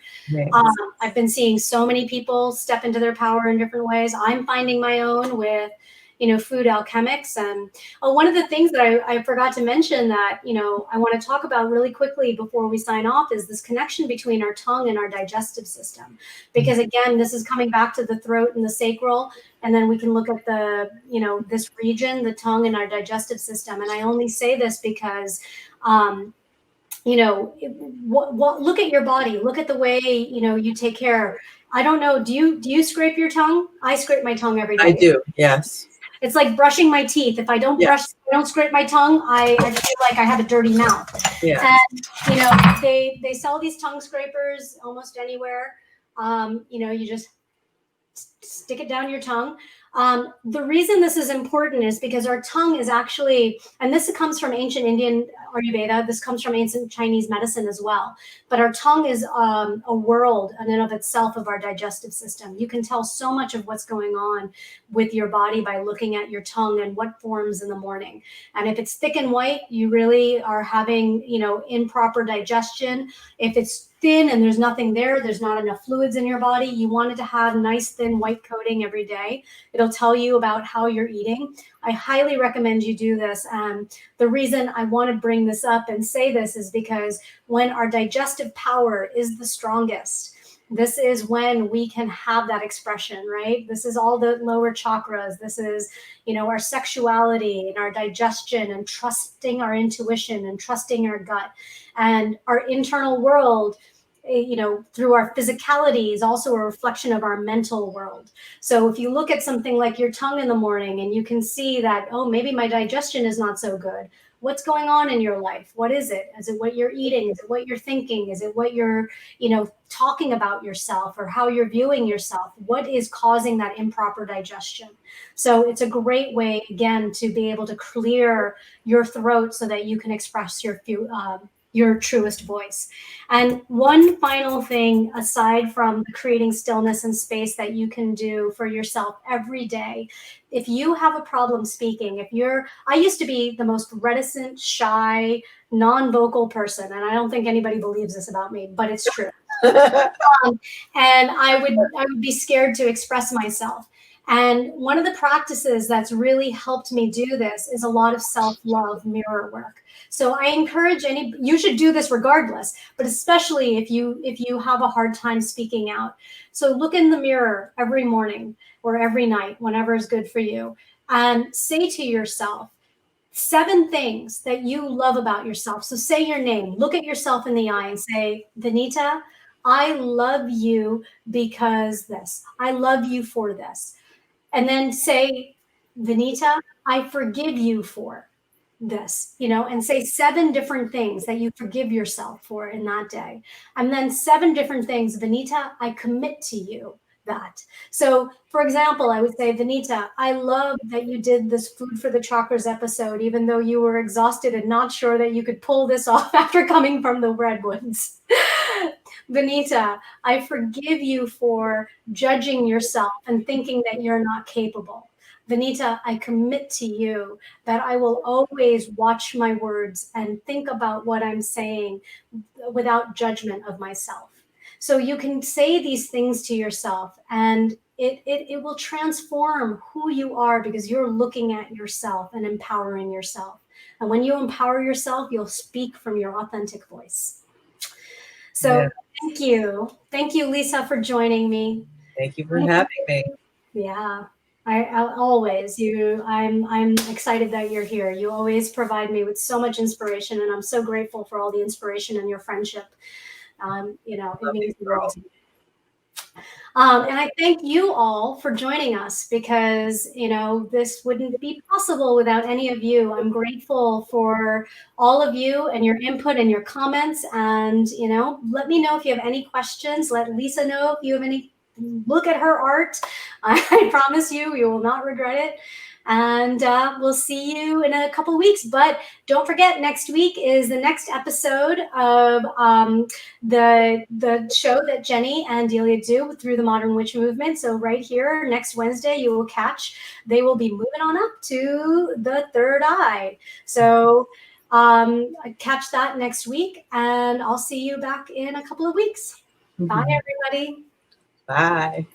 I've been seeing so many people step into their power in different ways. I'm finding my own with, you know, food alchemics. And one of the things that I forgot to mention that, you know, I want to talk about really quickly before we sign off is this connection between our tongue and our digestive system. Because again, this is coming back to the throat and the sacral. And then we can look at the, you know, this region, the tongue and our digestive system. And I only say this because, you know, look at your body. Look at the way, you know, you take care. I don't know. Do you scrape your tongue? I scrape my tongue every day. I do. Yes. It's like brushing my teeth. If I don't scrape my tongue, I feel like I have a dirty mouth. Yeah. And you know, they sell these tongue scrapers almost anywhere. You know, you just stick it down your tongue. The reason this is important is because our tongue is actually, and this comes from ancient Indian Ayurveda, this comes from ancient Chinese medicine as well, but our tongue is a world in and of itself of our digestive system. You can tell so much of what's going on with your body by looking at your tongue and what forms in the morning. And if it's thick and white, you really are having, you know, improper digestion. If it's thin and there's nothing there, there's not enough fluids in your body, you want it to have nice thin white coating every day. It'll tell you about how you're eating. I highly recommend you do this. The reason I want to bring this up and say this is because when our digestive power is the strongest, this is when we can have that expression, right? This is all the lower chakras. This is, you know, our sexuality and our digestion and trusting our intuition and trusting our gut. And our internal world, you know, through our physicality is also a reflection of our mental world. So if you look at something like your tongue in the morning and you can see that, oh, maybe my digestion is not so good. What's going on in your life? What is it? Is it what you're eating? Is it what you're thinking? Is it what you're, talking about yourself, or how you're viewing yourself? What is causing that improper digestion? So it's a great way, again, to be able to clear your throat so that you can express your truest voice. And one final thing, aside from creating stillness and space that you can do for yourself every day, if you have a problem speaking, I used to be the most reticent, shy, non-vocal person, and I don't think anybody believes this about me, but it's true. And I would be scared to express myself. And one of the practices that's really helped me do this is a lot of self-love mirror work. So I encourage you should do this regardless, but especially if you have a hard time speaking out. So look in the mirror every morning or every night, whenever is good for you, and say to yourself 7 things that you love about yourself. So say your name, look at yourself in the eye and say, Vanita, I love you because this. I love you for this. And then say, Vanita, I forgive you for this, and say 7 different things that you forgive yourself for in that day. And then 7 different things, Vanita, I commit to you that. So for example, I would say, Vanita, I love that you did this Food for the Chakras episode, even though you were exhausted and not sure that you could pull this off after coming from the redwoods. Vanita, I forgive you for judging yourself and thinking that you're not capable. Vanita, I commit to you that I will always watch my words and think about what I'm saying without judgment of myself. So you can say these things to yourself, and it will transform who you are, because you're looking at yourself and empowering yourself. And when you empower yourself, you'll speak from your authentic voice. So yeah. Thank you, Lisa, for joining me. Thank you for having me. Yeah. I'll always. I'm excited that you're here. You always provide me with so much inspiration, and I'm so grateful for all the inspiration and your friendship. It means the world to me. And I thank you all for joining us, because, this wouldn't be possible without any of you. I'm grateful for all of you and your input and your comments. And, let me know if you have any questions. Let Lisa know if you have any. Look at her art. I promise you will not regret it. And we'll see you in a couple of weeks. But don't forget, next week is the next episode of the show that Jenny and Delia do through the Modern Witch Movement. So right here, next Wednesday, you will catch. They will be moving on up to the third eye. So catch that next week, and I'll see you back in a couple of weeks. Bye, everybody. Bye.